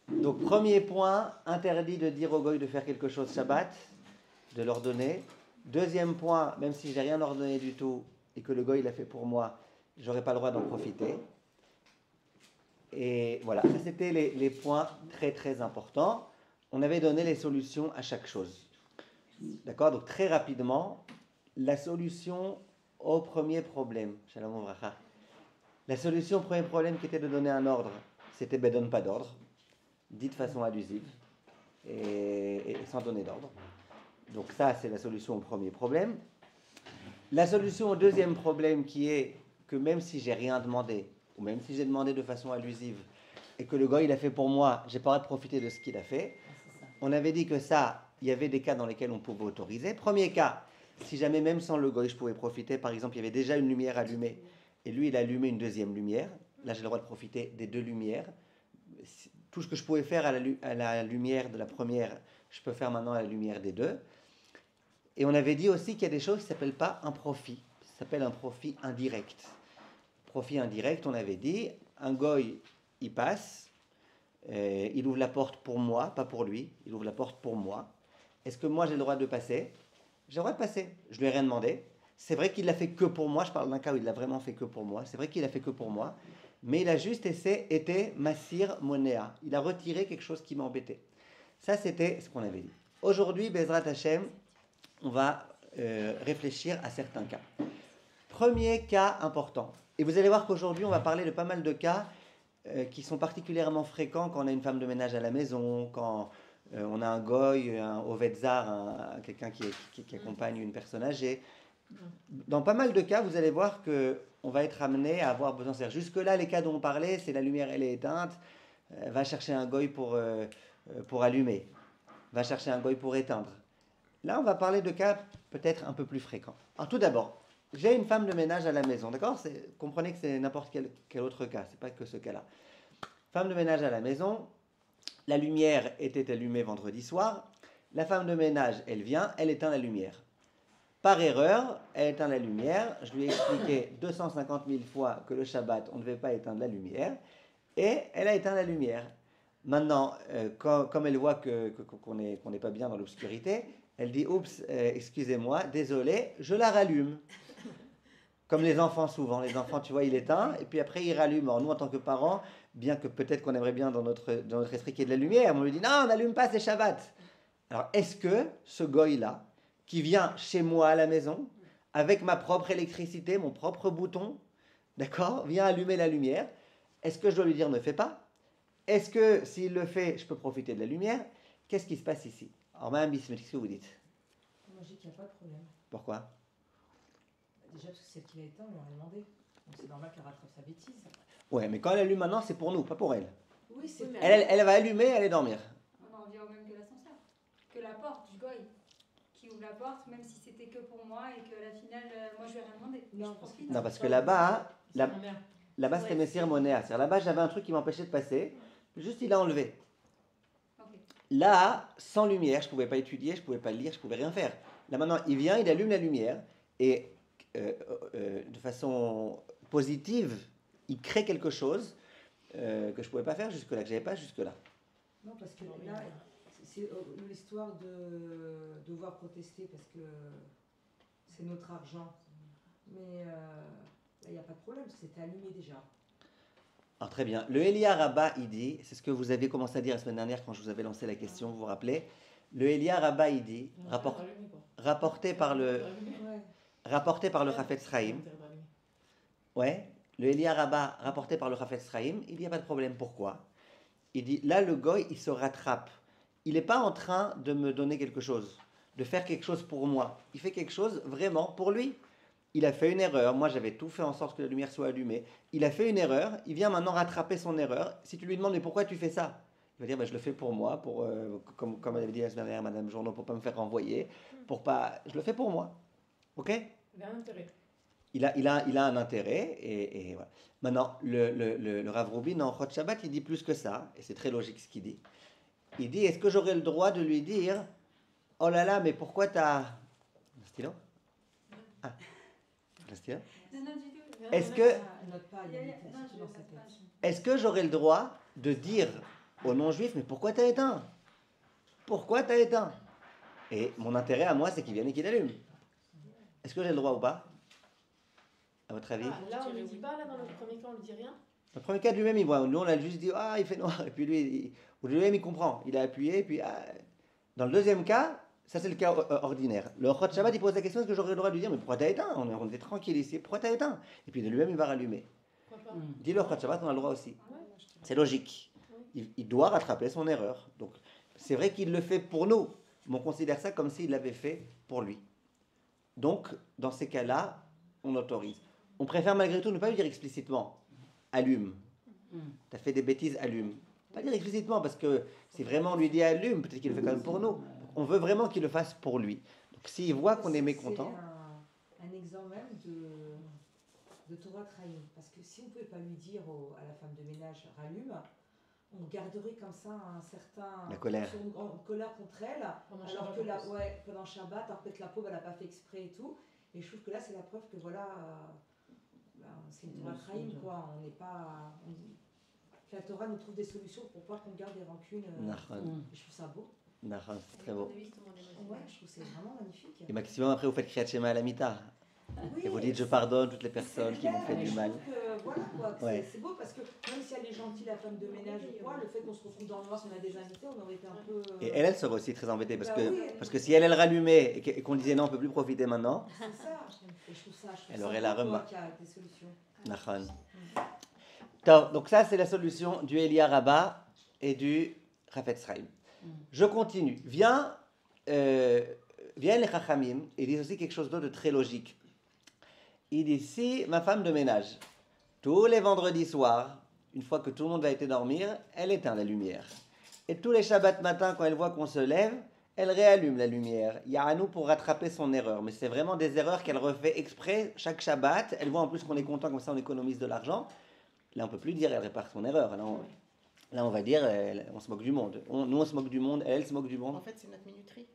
Donc, premier point, interdit de dire au goy de faire quelque chose Shabbat, de l'ordonner. Deuxième point, même si je n'ai rien ordonné du tout et que le goy l'a fait pour moi, je n'aurai pas le droit d'en profiter. Et voilà, ça c'était les points très très importants. On avait donné les solutions à chaque chose. D'accord? Donc très rapidement, la solution au premier problème. Shalom Vracha. La solution au premier problème qui était de donner un ordre, c'était ben, donne pas d'ordre, dit de façon allusive et sans donner d'ordre. Donc ça, c'est la solution au premier problème. La solution au deuxième problème qui est que même si j'ai rien demandé, ou même si j'ai demandé de façon allusive, et que le gars il a fait pour moi, j'ai pas le droit de profiter de ce qu'il a fait. On avait dit que ça, il y avait des cas dans lesquels on pouvait autoriser. Premier cas, si jamais même sans le goy je pouvais profiter, par exemple il y avait déjà une lumière allumée, et lui il a allumé une deuxième lumière, là j'ai le droit de profiter des deux lumières. Tout ce que je pouvais faire à la lumière de la première, je peux faire maintenant à la lumière des deux. Et on avait dit aussi qu'il y a des choses qui ne s'appellent pas un profit, ça s'appelle un profit indirect. Profit indirect, on avait dit, un goy, il passe, il ouvre la porte pour moi, pas pour lui, il ouvre la porte pour moi. Est-ce que moi j'ai le droit de passer? J'ai le droit de passer, je lui ai rien demandé. C'est vrai qu'il l'a fait que pour moi, je parle d'un cas où il l'a vraiment fait que pour moi, c'est vrai qu'il l'a fait que pour moi, mais il a juste été Massir Monea, il a retiré quelque chose qui m'embêtait. Ça c'était ce qu'on avait dit. Aujourd'hui, Bezrat Hashem, on va réfléchir à certains cas. Premier cas important. Et vous allez voir qu'aujourd'hui, on va parler de pas mal de cas qui sont particulièrement fréquents quand on a une femme de ménage à la maison, quand on a un goy, un ovetzar, quelqu'un qui accompagne une personne âgée. Dans pas mal de cas, vous allez voir qu'on va être amené à avoir besoin de faire. Jusque-là, les cas dont on parlait, c'est la lumière, elle est éteinte, va chercher un goy pour allumer, va chercher un goy pour éteindre. Là, on va parler de cas peut-être un peu plus fréquents. Alors tout d'abord, j'ai une femme de ménage à la maison, d'accord? Comprenez que c'est n'importe quel autre cas, c'est pas que ce cas-là. Femme de ménage à la maison, la lumière était allumée vendredi soir, la femme de ménage, elle vient, elle éteint la lumière. Par erreur, elle éteint la lumière, je lui ai expliqué 250 000 fois que le Shabbat, on ne devait pas éteindre la lumière, et elle a éteint la lumière. Maintenant, comme elle voit qu'on n'est pas bien dans l'obscurité, elle dit, oups, excusez-moi, désolé, je la rallume. Comme les enfants souvent. Les enfants, tu vois, il éteint, et puis après, il rallume. Alors nous, en tant que parents, bien que peut-être qu'on aimerait bien dans notre esprit qu'il y ait de la lumière, on lui dit, non, on n'allume pas, c'est Shabbat. Alors, est-ce que ce goy-là, qui vient chez moi à la maison, avec ma propre électricité, mon propre bouton, d'accord, vient allumer la lumière, est-ce que je dois lui dire ne fais pas? Est-ce que s'il le fait, je peux profiter de la lumière? Qu'est-ce qui se passe ici? Alors, Mme Bismuth, qu'est-ce que vous dites? Moi, je dis qu'il n'y a pas de problème. Pourquoi? Déjà, parce que celle qui l'a éteint, on lui a demandé. Donc, c'est normal qu'elle rattrape sa bêtise. Ouais, mais quand elle allume maintenant, c'est pour nous, pas pour elle. Oui, c'est vrai. Elle va allumer, elle aller dormir. On en revient au même que l'ascenseur. Que la porte du goy qui ouvre la porte, même si c'était que pour moi et que la finale, moi je lui ai rien demandé. Non, parce que là-bas, là-bas c'était Messire Monéa. C'est-à-dire là-bas, j'avais un truc qui m'empêchait de passer. Juste, il a enlevé. Okay. Là, sans lumière, je ne pouvais pas étudier, je ne pouvais pas lire, je ne pouvais rien faire. Là maintenant, il vient, il allume la lumière et de façon positive, il crée quelque chose que je ne pouvais pas faire jusque-là, que je n'avais pas jusque-là. Non, parce que là, c'est l'histoire de devoir protester parce que c'est notre argent. Mais là, il n'y a pas de problème, c'était allumé déjà. Alors très bien. Le Elia Rabba, il dit, c'est ce que vous aviez commencé à dire la semaine dernière quand je vous avais lancé la question, vous vous rappelez? Le Elia Rabba, il dit, rapporté par le Chafetz Chaim. Ouais, le Elia Rabba, rapporté par le Chafetz Chaim, il dit, il n'y a pas de problème. Pourquoi? Il dit, là, le goy, il se rattrape. Il n'est pas en train de me donner quelque chose, de faire quelque chose pour moi. Il fait quelque chose vraiment pour lui. Il a fait une erreur. Moi, j'avais tout fait en sorte que la lumière soit allumée. Il a fait une erreur. Il vient maintenant rattraper son erreur. Si tu lui demandes, mais pourquoi tu fais ça? Il va dire, bah, je le fais pour moi, comme elle avait dit la semaine dernière, Madame Journeau, pour ne pas me faire renvoyer. Je le fais pour moi. OK? Il a un intérêt. Il a un intérêt. Et voilà. Maintenant, le Rav Rubin, en Chot Shabbat, il dit plus que ça. Et c'est très logique ce qu'il dit. Il dit, est-ce que j'aurais le droit de lui dire, oh là là, mais pourquoi t'as... Un stylo? Ah. Est-ce que j'aurais le droit de dire aux non-juifs, mais pourquoi t'as éteint? Pourquoi t'as éteint? Et mon intérêt à moi, c'est qu'il vienne et qu'il allume. Est-ce que j'ai le droit ou pas? À votre avis? Là, on ne lui dit pas, là, dans le premier cas, on ne lui dit rien. Dans le premier cas, lui-même, il voit. Nous, on a juste dit, ah, il fait noir. Et puis lui-même, il comprend. Il a appuyé, et puis... ah. Dans le deuxième cas, ça, c'est le cas ordinaire. Le Chod Shabbat, il pose la question, est-ce que j'aurais le droit de lui dire, mais pourquoi t'as éteint? On était tranquille ici. Pourquoi t'as éteint? Et puis de lui-même, il va rallumer. Pourquoi pas? Dit le Chod Shabbat, on a le droit aussi. Ouais. C'est logique. Il doit rattraper son erreur. Donc, c'est vrai qu'il le fait pour nous, mais on considère ça comme s'il l'avait fait pour lui. Donc, dans ces cas-là, on autorise. On préfère malgré tout ne pas lui dire explicitement allume. Tu as fait des bêtises, allume. Pas dire explicitement parce que si vraiment on lui dit allume, peut-être qu'il le fait quand même pour nous. On veut vraiment qu'il le fasse pour lui. Donc, s'il voit qu'on est mécontent. C'est un exemple même de Torah Trahim. Parce que si on ne pouvait pas lui dire à la femme de ménage rallume, on garderait comme ça un certain... La colère. Une colère contre elle. Pendant Alors Shabbat, que pendant Shabbat, alors peut-être la pauvre, elle n'a pas fait exprès et tout. Et je trouve que là, c'est la preuve que voilà, c'est une Torah Trahim, quoi. On n'est pas... La Torah nous trouve des solutions pour pas qu'on garde des rancunes. Je trouve ça beau. C'est très beau. Ouais, je trouve que c'est vraiment magnifique. Et maximum, après, vous faites Kriyat Shema à la mita. Oui, Et vous dites, je pardonne toutes les personnes qui m'ont fait du mal. Voilà, quoi, Ouais. c'est beau parce que même si elle est gentille, la femme de ménage ou quoi, le fait qu'on se retrouve dans le noir, si on a des invités, on aurait été un peu... Et elle serait aussi très embêtée parce, Bah que, oui. parce que si elle rallumait et qu'on disait non, on ne peut plus profiter maintenant, C'est ça, et je trouve ça. Elle aurait la remarque. Qu'il y a des solutions. Nachon. Donc ça, c'est la solution du Elia Rabbah et du Chafetz Chaim. Je continue. Viens les Chachamim, ils disent aussi quelque chose d'autre de très logique. Il dit, si ma femme de ménage, tous les vendredis soirs, une fois que tout le monde va été dormir, elle éteint la lumière. Et tous les Shabbats matins, quand elle voit qu'on se lève, elle réallume la lumière. Il y a à nous pour rattraper son erreur. Mais c'est vraiment des erreurs qu'elle refait exprès chaque Shabbat. Elle voit en plus qu'on est content, comme ça on économise de l'argent. Là, on ne peut plus dire elle répare son erreur. Là, on va dire on se moque du monde. Nous, on se moque du monde, elle se moque du monde. En fait, c'est notre minuterie.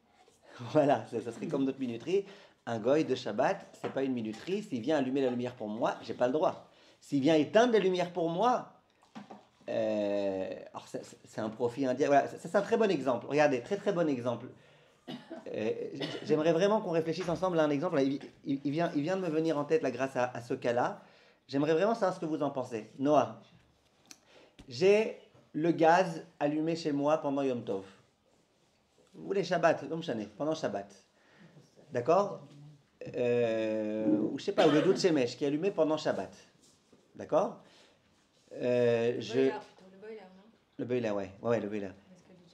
Voilà, ça serait comme notre minuterie. Un goy de Shabbat, c'est pas une minuterie. S'il vient allumer la lumière pour moi, j'ai pas le droit. S'il vient éteindre la lumière pour moi, alors c'est un profit indien. Voilà, c'est un très bon exemple. Regardez, très très bon exemple. J'aimerais vraiment qu'on réfléchisse ensemble à un exemple. Là, il vient de me venir en tête là, grâce à ce cas-là. J'aimerais vraiment savoir ce que vous en pensez. Noah, j'ai le gaz allumé chez moi pendant Yom Tov. Ou les Shabbats, pendant Shabbat. D'accord ou je sais pas, ou le doute Shemesh qui est allumé pendant Shabbat. D'accord Le boiler, non? Le boiler, ouais, le boiler.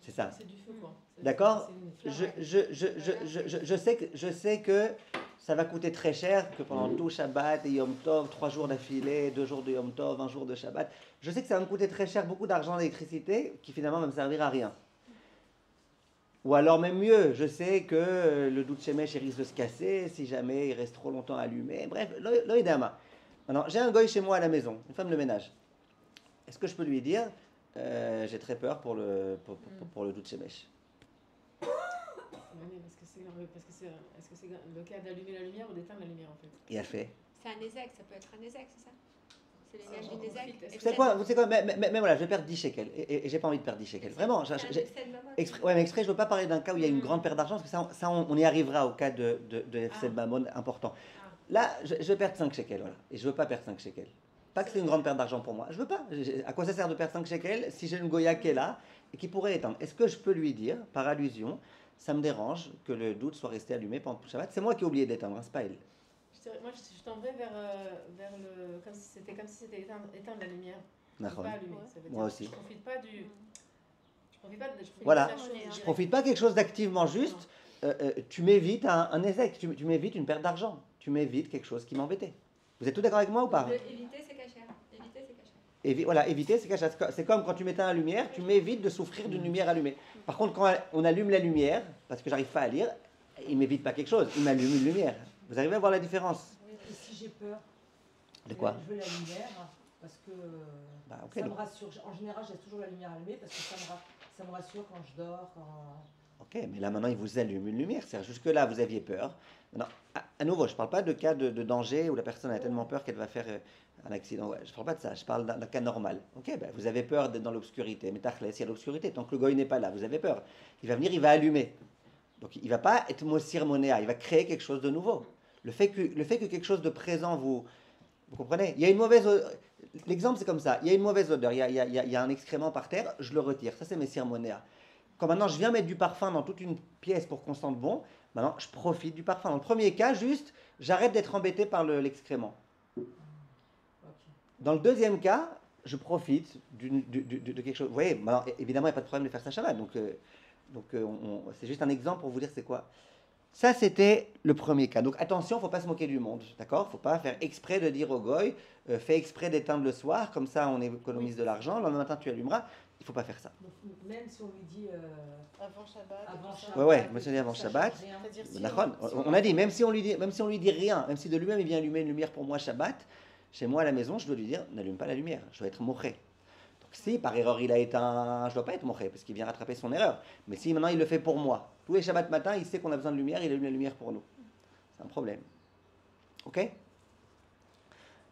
C'est ça. C'est du feu, quoi. D'accord. C'est une flamme. Je sais que ça va coûter très cher, que pendant tout Shabbat et Yom Tov, 3 jours d'affilée, 2 jours de Yom Tov, 1 jour de Shabbat, je sais que ça va me coûter très cher, beaucoup d'argent d'électricité, qui finalement va me servir à rien. Ou alors même mieux, je sais que le doute Shemesh risque de se casser si jamais il reste trop longtemps allumé. Bref, l'oïdama. Maintenant, j'ai un goy chez moi à la maison, une femme de ménage. Est-ce que je peux lui dire j'ai très peur pour le doute Shemesh? Oui, parce que c'est le cas d'allumer la lumière ou d'éteindre la lumière, en fait. Et elle fait. C'est un ézec, ça peut être un ézec, c'est ça? C'est les gages du ézec. Vous savez quoi, mais voilà, je vais perdre 10 shekels. Et j'ai pas envie de perdre 10 shekels. Vraiment. Mais exprès, je veux pas parler d'un cas où il y a une grande perte d'argent, parce que ça on y arrivera au cas de FCD Mammon important. Là, je vais perdre 5 shekels, voilà. Et je veux pas perdre 5 shekels. Pas que c'est une grande perte d'argent pour moi. Je veux pas. À quoi ça sert de perdre 5 shekels si j'ai une Goya qui est là et qui pourrait éteindre? Est-ce que je peux lui dire, par allusion, ça me dérange que le doute soit resté allumé pendant tout Shabbat? C'est moi qui ai oublié d'éteindre, c'est pas elle. Moi, je t'enverrais vers le... Comme si c'était éteindre la lumière. Pas allumer. Ça veut dire Moi aussi. Je profite pas du... Voilà. Je profite pas quelque chose d'activement juste. Tu m'évites un ézec, tu m'évites une perte d'argent. Tu m'évites quelque chose qui m'embêtait. Vous êtes tous d'accord avec moi ou pas? Éviter, c'est cacher. Voilà, éviter, c'est cacher. C'est comme quand tu m'éteins la lumière, tu m'évites de souffrir d'une lumière allumée. Par contre, quand on allume la lumière, parce que j'arrive pas à lire, il m'évite pas quelque chose, il m'allume une lumière. Vous arrivez à voir la différence? Et si j'ai peur? De quoi? Je veux la lumière, parce que ça me rassure. En général, j'ai toujours la lumière allumée, parce que ça me rassure quand je dors, Ok, mais là maintenant il vous allume une lumière. C'est-à-dire jusque-là vous aviez peur. Maintenant, à nouveau, je ne parle pas de cas de danger où la personne a tellement peur qu'elle va faire un accident. Ouais, je ne parle pas de ça, je parle d'un cas normal. Ok, ben, vous avez peur d'être dans l'obscurité. Mais tachlès, il y a l'obscurité. Tant que le goy n'est pas là, vous avez peur. Il va venir, il va allumer. Donc il ne va pas être mossir monéa, il va créer quelque chose de nouveau. Le fait que quelque chose de présent vous comprenez? Il y a une mauvaise l'exemple c'est comme ça, il y a une mauvaise odeur, il y a un excrément par terre, je le retire. Ça c'est messir monéa. Quand maintenant je viens mettre du parfum dans toute une pièce pour qu'on sente bon, maintenant je profite du parfum. Dans le premier cas, juste j'arrête d'être embêté par l'excrément. Dans le deuxième cas, je profite de quelque chose. Vous voyez, maintenant, évidemment il n'y a pas de problème de faire ça Shabbat, donc c'est juste un exemple pour vous dire c'est quoi. Ça, c'était le premier cas. Donc attention, il ne faut pas se moquer du monde, d'accord? Il ne faut pas faire exprès de dire au goy, fais exprès d'éteindre le soir, comme ça on économise de l'argent, le lendemain matin tu allumeras. Il ne faut pas faire ça. Donc, même si on lui dit Avant Shabbat. Ouais, moi je dis avant Shabbat. C'est-à-dire On a dit, même si on lui dit rien, même si de lui-même il vient allumer une lumière pour moi Shabbat, chez moi à la maison, je dois lui dire, n'allume pas la lumière, je dois être moché. Si par erreur il a éteint, je ne dois pas être moché parce qu'il vient rattraper son erreur. Mais si maintenant il le fait pour moi, tous les Shabbat matin, il sait qu'on a besoin de lumière, il allume la lumière pour nous. C'est un problème. Ok?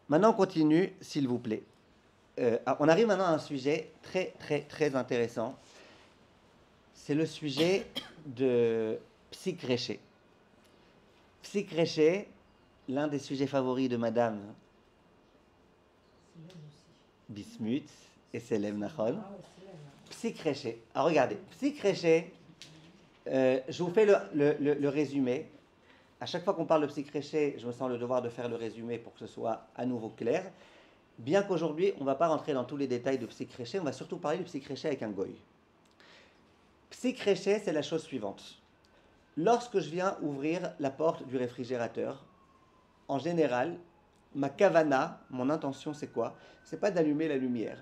Maintenant on continue, s'il vous plaît. On arrive maintenant à un sujet très très très intéressant. C'est le sujet de Psikreché. Psikreché, l'un des sujets favoris de Madame Bismuth. Et c'est l'Emnachol. Psikreché. Alors regardez, Psikreché, je vous fais le résumé. À chaque fois qu'on parle de Psikreché, je me sens le devoir de faire le résumé pour que ce soit à nouveau clair. Bien qu'aujourd'hui, on ne va pas rentrer dans tous les détails de Psikreché, on va surtout parler de Psikreché avec un goy. Psikreché, c'est la chose suivante. Lorsque je viens ouvrir la porte du réfrigérateur, en général, ma kavana, mon intention, c'est quoi? C'est pas d'allumer la lumière.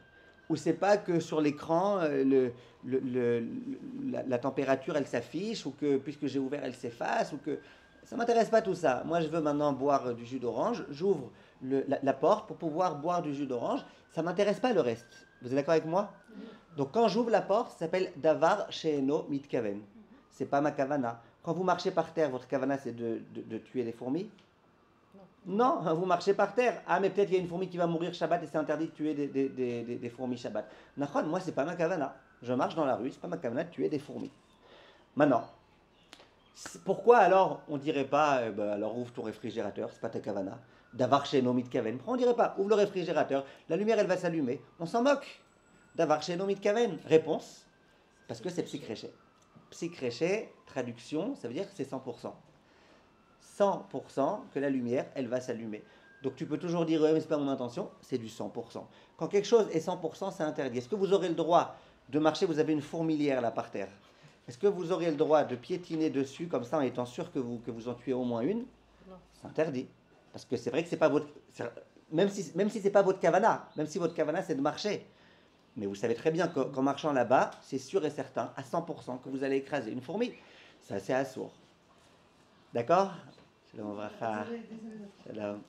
Ou c'est pas que sur l'écran, la température, elle s'affiche, ou que puisque j'ai ouvert, elle s'efface, ou que... Ça ne m'intéresse pas tout ça. Moi, je veux maintenant boire du jus d'orange. J'ouvre la porte pour pouvoir boire du jus d'orange. Ça ne m'intéresse pas le reste. Vous êtes d'accord avec moi? Donc, quand j'ouvre la porte, ça s'appelle Davar Sheeno Mitkaven. Ce n'est pas ma kavana. Quand vous marchez par terre, votre kavana, c'est de tuer les fourmis? Non, vous marchez par terre. Ah, mais peut-être il y a une fourmi qui va mourir Shabbat et c'est interdit de tuer des fourmis Shabbat. Nachon, moi, c'est pas ma kavana. Je marche dans la rue, c'est pas ma kavana de tuer des fourmis. Maintenant, pourquoi alors on dirait pas, alors ouvre ton réfrigérateur, c'est pas ta kavana. Davar chez Nomit Kaven. Pourquoi on dirait pas, ouvre le réfrigérateur, la lumière elle va s'allumer. On s'en moque. Davar chez Nomit Kaven. Réponse, parce que c'est Psikreché. Psikreché, traduction, ça veut dire que c'est 100%. 100% que la lumière, elle va s'allumer. Donc tu peux toujours dire, mais c'est pas mon intention, c'est du 100%. Quand quelque chose est 100%, c'est interdit. Est-ce que vous aurez le droit de marcher, vous avez une fourmilière là par terre? Est-ce que vous aurez le droit de piétiner dessus comme ça en étant sûr que vous en tuez au moins une? Non. C'est interdit. Parce que c'est vrai que c'est pas votre... Même si c'est pas votre kavana, même si votre kavana c'est de marcher. Mais vous savez très bien qu'en marchant là-bas, c'est sûr et certain, à 100%, que vous allez écraser une fourmi. Ça, c'est assourd. D'accord? Shalom Vracha. Shalom.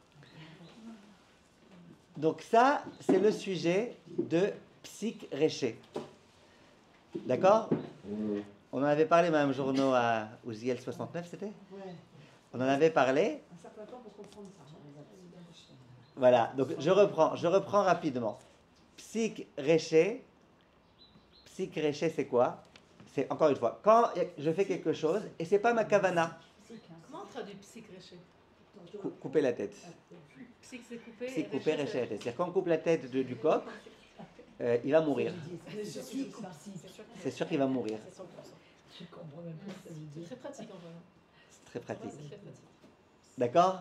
Donc ça, c'est le sujet de Psikreché. D'accord? On en avait parlé, Mme Journeau, à Ouziel 69, c'était? Ouais. On en avait parlé. Un certain temps pour comprendre ça. Voilà, donc je reprends rapidement. Psikreché, c'est quoi? C'est, encore une fois, quand je fais quelque chose, et c'est pas ma kavana. Comment on traduit Psikreché? Couper la tête. Psyk, c'est couper. Psyk, couper, réché la tête. C'est-à-dire quand on coupe la tête du coq, il va mourir. C'est sûr qu'il va mourir. Je comprends même pas ce que ça veut dire. C'est très pratique en vrai. C'est très pratique. C'est très pratique. D'accord?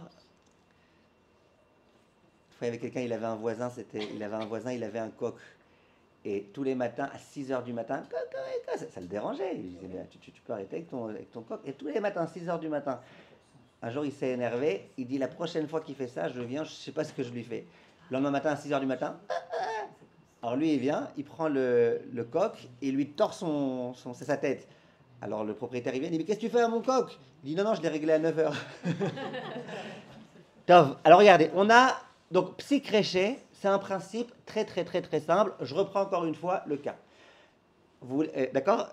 Une fois, il y avait quelqu'un, il avait un coq. Et tous les matins, à 6h du matin, ça le dérangeait. Il disait, mais tu peux arrêter avec ton coq. Et tous les matins, 6h du matin, un jour, il s'est énervé. Il dit, la prochaine fois qu'il fait ça, je viens, je ne sais pas ce que je lui fais. Le lendemain matin, à 6h du matin, alors lui, il vient, il prend le coq et il lui tord c'est sa tête. Alors le propriétaire, il vient, il dit, mais qu'est-ce que tu fais à mon coq? Il dit, non, je l'ai réglé à 9h. Alors regardez, on a, donc, Psikreché, c'est un principe très, très, très, très simple. Je reprends encore une fois le cas. D'accord?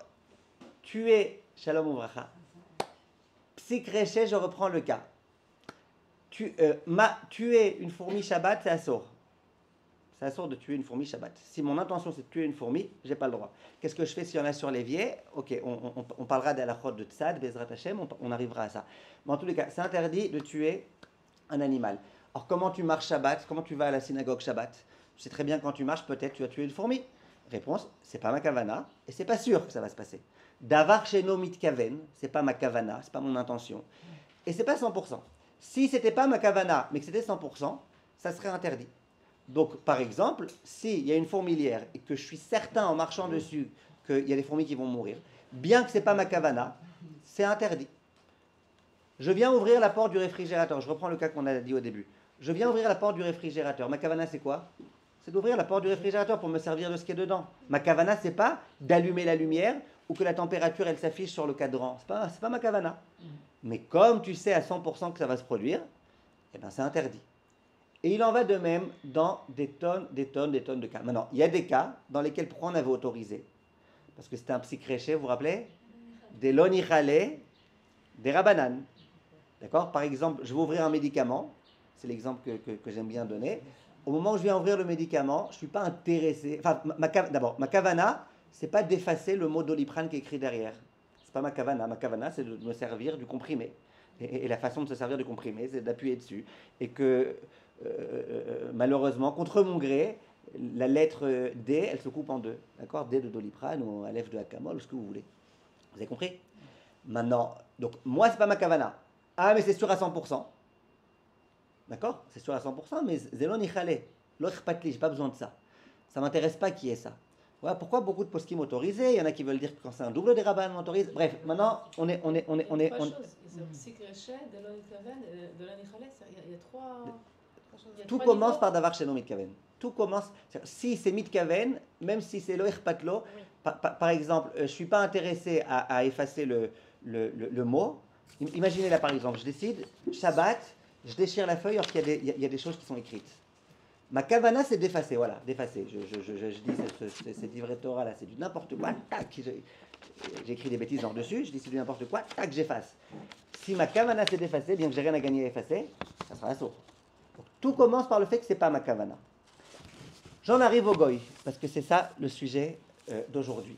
Tuer Shalom Ouvracha. Psikreché, je reprends le cas. Tuer une fourmi Shabbat, c'est assour. C'est assour de tuer une fourmi Shabbat. Si mon intention c'est de tuer une fourmi, j'ai pas le droit. Qu'est-ce que je fais s'il y en a sur l'évier? Ok, on parlera de la chôte de Tzad, Bezrat Hashem, on arrivera à ça. Mais en tous les cas, c'est interdit de tuer un animal. Alors comment tu marches Shabbat? Comment tu vas à la synagogue Shabbat? Tu sais très bien quand tu marches, peut-être tu vas tuer une fourmi. Réponse, c'est pas ma kavana et c'est pas sûr que ça va se passer. Davar sheno mitkaven, c'est pas ma kavana, c'est pas mon intention. Et c'est pas 100%. Si c'était pas ma kavana, mais que c'était 100%, ça serait interdit. Donc, par exemple, s'il y a une fourmilière et que je suis certain en marchant dessus qu'il y a des fourmis qui vont mourir, bien que c'est pas ma kavana, c'est interdit. Je viens ouvrir la porte du réfrigérateur. Je reprends le cas qu'on a dit au début. Je viens ouvrir la porte du réfrigérateur. Ma kavana, c'est quoi? C'est d'ouvrir la porte du réfrigérateur pour me servir de ce qui est dedans. Ma kavana, c'est pas d'allumer la lumière ou que la température, elle s'affiche sur le cadran. C'est pas ma kavana. Mais comme tu sais à 100% que ça va se produire, eh ben c'est interdit. Et il en va de même dans des tonnes de cas. Maintenant, il y a des cas dans lesquels pourquoi on avait autorisé? Parce que c'était un psychréché, vous vous rappelez? Des lonichale, des rabanan. D'accord? Par exemple, je vais ouvrir un médicament. C'est l'exemple que j'aime bien donner. Au moment où je viens ouvrir le médicament, je ne suis pas intéressé. Enfin, d'abord, ma kavana, c'est pas d'effacer le mot doliprane qui est écrit derrière. C'est pas ma kavana. Ma kavana, c'est de me servir du comprimé. Et la façon de se servir du comprimé, c'est d'appuyer dessus. Et que, malheureusement, contre mon gré, la lettre D, elle se coupe en deux. D'accord? D de doliprane ou Aleph de Akamol, ce que vous voulez. Vous avez compris? Maintenant, donc, moi, c'est pas ma kavana. Ah, mais c'est sûr à 100%. D'accord? C'est sûr à 100%, mais Zélon Ichale, l'autre patli, j'ai pas besoin de ça. Ça m'intéresse pas qui est ça. Voilà pourquoi beaucoup de poskim autorisés, il y en a qui veulent dire que quand c'est un double des rabbins, on autorise. Bref, maintenant, on est. Trois choses. Psychréché, Delon Ikaven, Delon Ichale, il y a trois. Tout commence par Davar Sheno Mitkaven. Tout commence. Si c'est Mitkaven, même si c'est Loich Patlo, par exemple, je ne suis pas intéressé à effacer le mot. Imaginez là par exemple, je décide, Shabbat, je déchire la feuille alors qu'il y a des choses qui sont écrites. Ma kavana, c'est d'effacer, voilà, d'effacer. Je dis, cette livrée de Torah là, c'est du n'importe quoi, tac, j'écris des bêtises en dessus, je dis c'est du n'importe quoi, tac, j'efface. Si ma kavana c'est d'effacer, bien que j'ai rien à gagner à effacer, ça sera un saut. Tout commence par le fait que ce n'est pas ma kavana. J'en arrive au goy, parce que c'est ça le sujet d'aujourd'hui.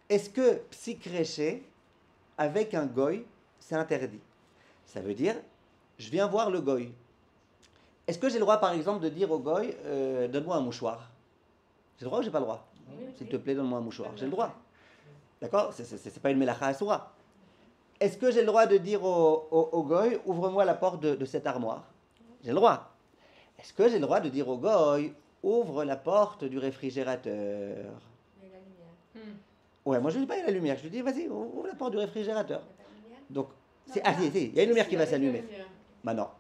Est-ce que psychréché avec un goy, c'est interdit? Ça veut dire, je viens voir le goy. Est-ce que j'ai le droit, par exemple, de dire au goy, donne-moi un mouchoir? J'ai le droit ou j'ai pas le droit? S'il te plaît, donne-moi un mouchoir. J'ai le droit. D'accord? C'est pas une melacha asura. Est-ce que j'ai le droit de dire au goy, ouvre-moi la porte de cette armoire? J'ai le droit. Est-ce que j'ai le droit de dire au goy, ouvre la porte du réfrigérateur? Mais la lumière. Ouais, moi je ne dis pas il y a la lumière, je lui dis vas-y, ouvre la porte du réfrigérateur. Il y a pas de lumière. Donc, Non, si, il y a une lumière qui va s'allumer. Lumière. Maintenant,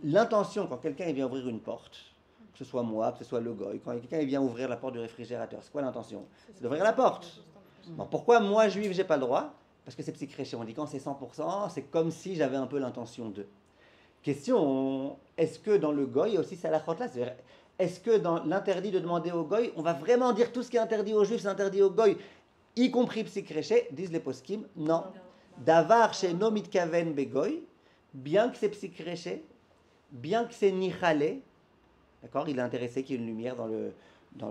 l'intention quand quelqu'un vient ouvrir une porte, que ce soit moi, que ce soit le goy, quand quelqu'un vient ouvrir la porte du réfrigérateur, c'est quoi l'intention? C'est d'ouvrir la porte. Bon, pourquoi moi, juif, j'ai pas le droit? Parce que c'est psychréché. On dit quand c'est 100%, c'est comme si j'avais un peu l'intention de. Question, est-ce que dans le goy, il y a aussi ça la crotte là? Est-ce que dans l'interdit de demander au goy, on va vraiment dire tout ce qui est interdit aux juifs, c'est interdit au goy, y compris psychréché? Disent les poskim, non. Davar chez no mitkaven begoy, bien que c'est psychréché, bien que c'est nichale, d'accord, il est intéressé qu'il y ait une lumière dans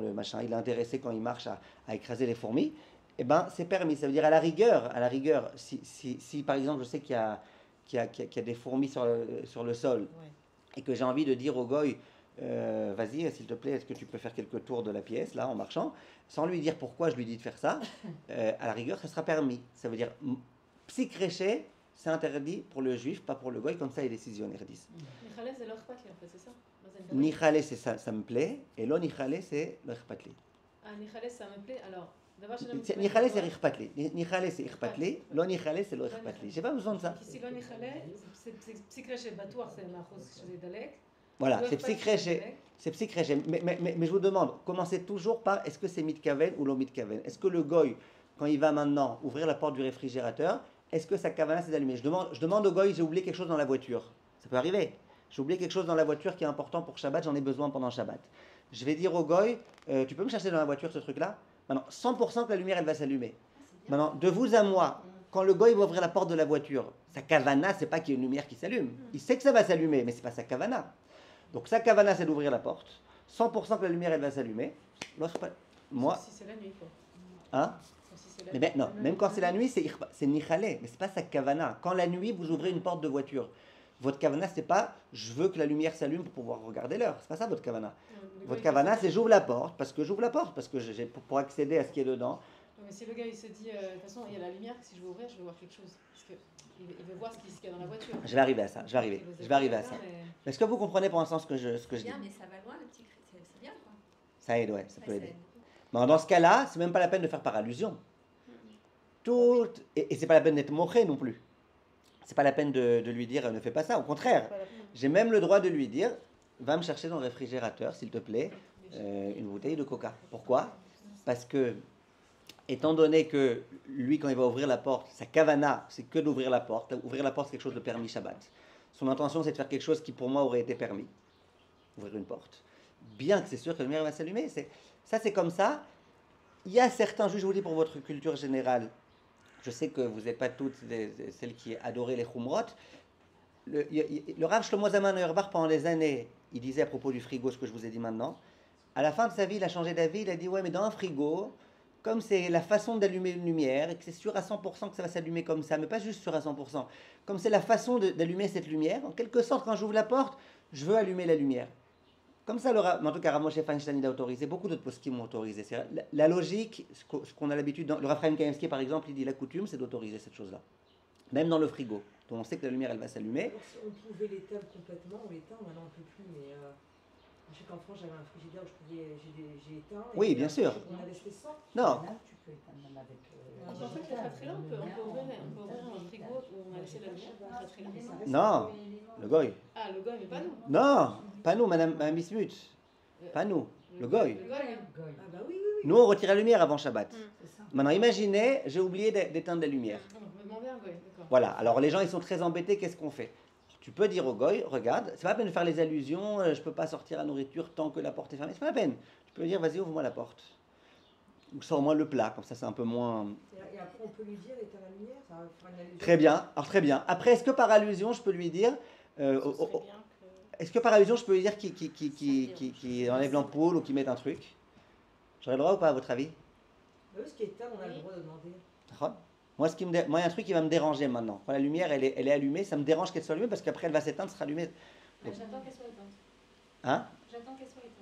le machin, il est intéressé quand il marche à écraser les fourmis, eh ben c'est permis. Ça veut dire à la rigueur, si par exemple je sais qu'il y a des fourmis sur le sol, et que j'ai envie de dire au goy, vas-y, s'il te plaît, est-ce que tu peux faire quelques tours de la pièce, là, en marchant, sans lui dire pourquoi je lui dis de faire ça, à la rigueur, ça sera permis. Ça veut dire, psychréché, c'est interdit pour le juif, pas pour le goy, comme ça il est décisionnaire, disent. Nichale, c'est l'orchpatli, en fait, c'est ça? Nichale, c'est ça me plaît, et lo nichale, c'est l'orchpatli. Ah, Nichale, ça me plaît, alors... Nichale, c'est irchpatli. Nichale, c'est irchpatli. Lo nichale, c'est l'orchpatli. J'ai pas besoin de ça. Si lo nichale, c'est psychréché, batoir, c'est mahous, c'est dalek. Voilà, c'est psychréché. C'est psychréché. Mais je vous demande, commencez toujours par est-ce que c'est mitkaven ou lo mitkaven? Est-ce que le goy, quand il va maintenant ouvrir la porte du réfrigérateur, est-ce que sa kavana s'est allumée? Je demande au goy, j'ai oublié quelque chose dans la voiture. Ça peut arriver. J'ai oublié quelque chose dans la voiture qui est important pour Shabbat, j'en ai besoin pendant Shabbat. Je vais dire au goy, tu peux me chercher dans la voiture ce truc-là? Maintenant, 100% que la lumière, elle va s'allumer. Maintenant, de vous à moi, quand le goy va ouvrir la porte de la voiture, sa kavana, c'est pas qu'il y a une lumière qui s'allume. Il sait que ça va s'allumer, mais c'est pas sa kavana. Donc sa kavana, c'est d'ouvrir la porte. 100% que la lumière, elle va s'allumer. Moi, Sauf si c'est la nuit, quoi. hein? Sauf si c'est la Mais nuit. non, même quand c'est la nuit, c'est nichalé, mais c'est pas sa kavana. Quand la nuit, vous ouvrez une porte de voiture, votre kavana, c'est pas je veux que la lumière s'allume pour pouvoir regarder l'heure. C'est pas ça votre kavana. Le Votre gars, il kavana, se c'est dit- j'ouvre la porte, parce que j'ouvre la porte, parce que pour accéder à ce qui est dedans. Non, mais si le gars il se dit, de toute façon, il y a la lumière, si je veux ouvrir, je veux voir quelque chose. Parce que il veut voir ce qu'il y a dans la voiture. Je vais arriver à ça, je vais arriver à ça. Mais- Est-ce que vous comprenez pour l'instant ce que je dis? Bien, mais ça va loin, le petit cri. C'est bien, quoi. Ça aide, ouais, ça Ouais, peut ça aider. aide. Mais dans ce cas-là, c'est même pas la peine de faire par allusion. Tout, et c'est pas la peine d'être moché non plus. C'est pas la peine de lui dire ne fais pas ça. Au contraire, Pas la peine. j'ai même le droit de lui dire va me chercher dans le réfrigérateur, s'il te plaît, une bouteille de coca. Pourquoi? Parce que, étant donné que lui, quand il va ouvrir la porte, sa kavana, c'est que d'ouvrir la porte. Ouvrir la porte, c'est quelque chose de permis Shabbat. Son intention, c'est de faire quelque chose qui, pour moi, aurait été permis. Ouvrir une porte. Bien que c'est sûr que la lumière va s'allumer. Ça, c'est comme ça. Il y a certains juges, je vous dis pour votre culture générale, je sais que vous n'êtes pas toutes celles qui adoraient les Khumrot. Le Rav Shlomo Zalman Auerbach, pendant des années, il disait à propos du frigo ce que je vous ai dit maintenant. À la fin de sa vie, il a changé d'avis. Il a dit ouais, mais dans un frigo, comme c'est la façon d'allumer une lumière et que c'est sûr à 100% que ça va s'allumer comme ça, mais pas juste sûr à 100%, comme c'est la façon d'allumer cette lumière, en quelque sorte, quand j'ouvre la porte, je veux allumer la lumière. Comme ça, en tout cas, Rav Moshe Feinstein il a autorisé, beaucoup d'autres poskim m'ont autorisé. C'est la logique, ce qu'on a l'habitude, le Rav Chaim Kanievski par exemple, il dit la coutume, c'est d'autoriser cette chose-là. Même dans le frigo, dont on sait que la lumière, elle va s'allumer. Alors, si on pouvait l'éteindre complètement, on l'éteint, maintenant on ne peut plus, mais je sais qu'en France j'avais un frigidaire où j'ai éteint. Oui, bien sûr. On a resté sans. Non, Là, tu peux éteindre même avec. En fait, le Khatrila, on peut ouvrir un frigo où on a laissé la lumière. Le Khatrila. non, le goy. Ah, le goy, mais pas nous. Non, pas nous, Madame Bismuth. Pas nous, le goy. Le goy. Ah bah oui, oui, oui. Nous, on retire la lumière avant Shabbat. C'est ça. Maintenant, imaginez, j'ai oublié d'éteindre la lumière. On me demandait un goy, d'accord. Voilà, alors les gens, ils sont très embêtés, qu'est-ce qu'on fait? Tu peux dire au goy, regarde, c'est pas la peine de faire les allusions, je peux pas sortir la nourriture tant que la porte est fermée, c'est pas la peine. Tu peux dire, vas-y, ouvre-moi la porte. Ou sors au moins le plat, comme ça c'est un peu moins... Et après on peut lui dire éteins la lumière, ça va faire une allusion. Très bien, alors très bien. Après, est-ce que par allusion, je peux lui dire... Ce serait bien que- est-ce que par allusion, je peux lui dire qu'il enlève l'ampoule ou qu'il mette un truc? J'aurais le droit ou pas, à votre avis? Oui, ce qui est éteint, on a le droit de demander. D'accord. Moi, moi, il y a un truc qui va me déranger maintenant. Quand la lumière, elle est allumée, ça me dérange qu'elle soit allumée parce qu'après, elle va s'éteindre, sera allumée. J'attends qu'elle soit éteinte. Hein? J'attends qu'elle soit éteinte.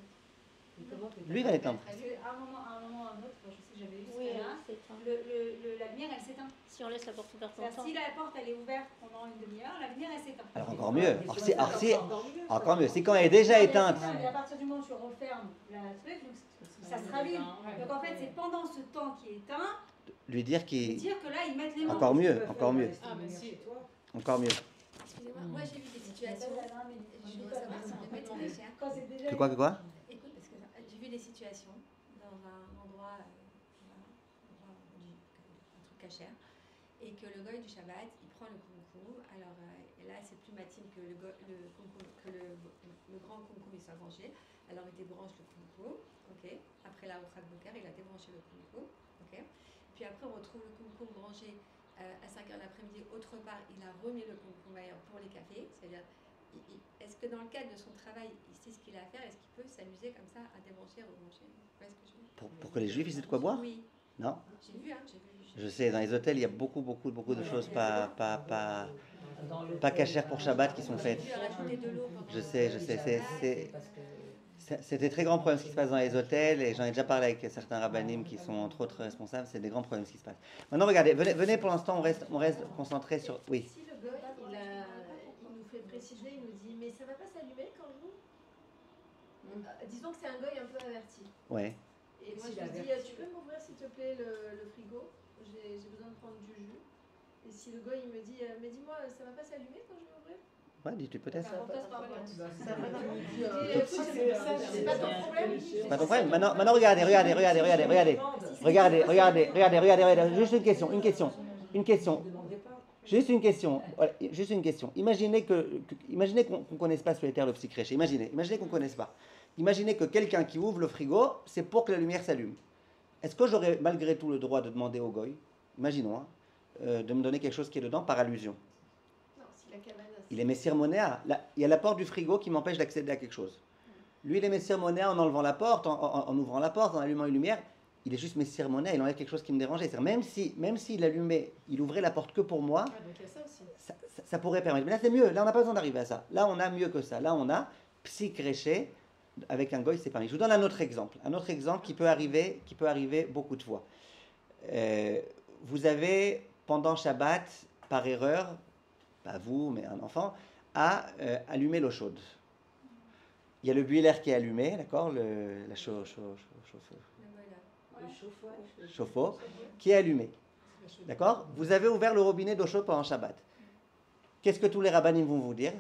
Et comment t'éteins? Lui, il va l'éteindre. Parce qu'à un moment, à un autre, je sais que j'avais vu ce Oui, cas-là, c'est ça. la lumière, elle s'éteint. Si on laisse la porte ouverte C'est-à-dire, longtemps. si la porte, elle est ouverte pendant une demi-heure, la lumière, elle s'éteint. Alors, encore mieux. Encore mieux. C'est C'est quand elle est déjà éteinte. Mais à partir du moment où tu refermes la truc, donc ça se rallume. Donc en fait, c'est pendant ce temps qui est éteint, Lui dire qu'il. dire que là, ils mettent les mains. Encore mieux, encore mieux. Ah, mais si. Encore mieux. Excusez-moi, moi j'ai vu des situations. Je voudrais savoir si on peut être très cher. Quand c'est déjà Que quoi? Écoute, parce que j'ai vu des situations dans un endroit, un truc cachère, et que le goy du Shabbat, il prend le kumkum. Alors et là, c'est plus matine que le grand kumkum il soit branché. Alors il débranche le kumkum, ok. Après la Uchat Boker, il a débranché le kumkum, ok. Puis après, on retrouve le kumkum branché à 5h l'après-midi. Autre part, il a remis le kumkum ailleurs pour les cafés. C'est-à-dire, est-ce que dans le cadre de son travail, il sait ce qu'il a à faire? Est-ce qu'il peut s'amuser comme ça à débrancher, rebrancher? Vous voyez ce que je veux dire? Pour que les juifs, ils aient de quoi boire? Oui. Non? J'ai vu, hein, j'ai vu. Je sais, dans les hôtels, il y a beaucoup de choses pas cachères pour Shabbat qui sont faites. J'ai vu rajouter de l'eau pendant Je sais, c'était très grand problème ce qui se passe dans les hôtels et j'en ai déjà parlé avec certains rabbinim qui sont entre autres responsables, c'est des grands problèmes ce qui se passe. Maintenant regardez, venez pour l'instant, on reste concentré sur... Oui, Si le goy, il nous fait préciser, il nous dit mais ça va pas s'allumer quand je vous disons que c'est un goy un peu averti. ouais. Et moi S'il je est lui dis averti. tu peux m'ouvrir s'il te plaît le frigo, j'ai besoin de prendre du jus. Et si le goy il me dit mais dis-moi ça va pas s'allumer quand je vais ouvrir? Ouais, dis-tu peut-être. Ça passe par contre. C'est C'est pas ton problème. C'est pas ton problème. Maintenant regardez, juste une question. Juste une question. Voilà, juste une question. Imaginez qu'on ne connaisse pas sur les terres le psychréché. Imaginez qu'on ne connaisse pas. Imaginez que quelqu'un qui ouvre le frigo, c'est pour que la lumière s'allume. Est-ce que j'aurais malgré tout le droit de demander au goy imaginons, hein, de me donner quelque chose qui est dedans par allusion. Non, si la cabane. Il est Messir Monéa. Il y a la porte du frigo qui m'empêche d'accéder à quelque chose. Lui, il est Messir Monéa en enlevant la porte, en ouvrant la porte, en allumant une lumière. Il est juste Messir Monéa, il enlève quelque chose qui me dérangeait. C'est-à-dire, même s'il allumait, il ouvrait la porte que pour moi, Ah, donc il y a ça aussi. ça pourrait permettre. Mais là, c'est mieux. Là, on n'a pas besoin d'arriver à ça. Là, on a mieux que ça. Là, on a psychréché avec un goy, c'est permis. Je vous donne un autre exemple. Un autre exemple qui peut arriver beaucoup de fois. Vous avez, pendant Shabbat, par erreur, pas vous, mais un enfant, a allumé l'eau chaude. Il y a le buillaire qui est allumé, d'accord, la chauffe-eau qui est allumé, d'accord. Vous avez ouvert le robinet d'eau chaude pendant Shabbat. Qu'est-ce que tous les rabbinim vont vous dire?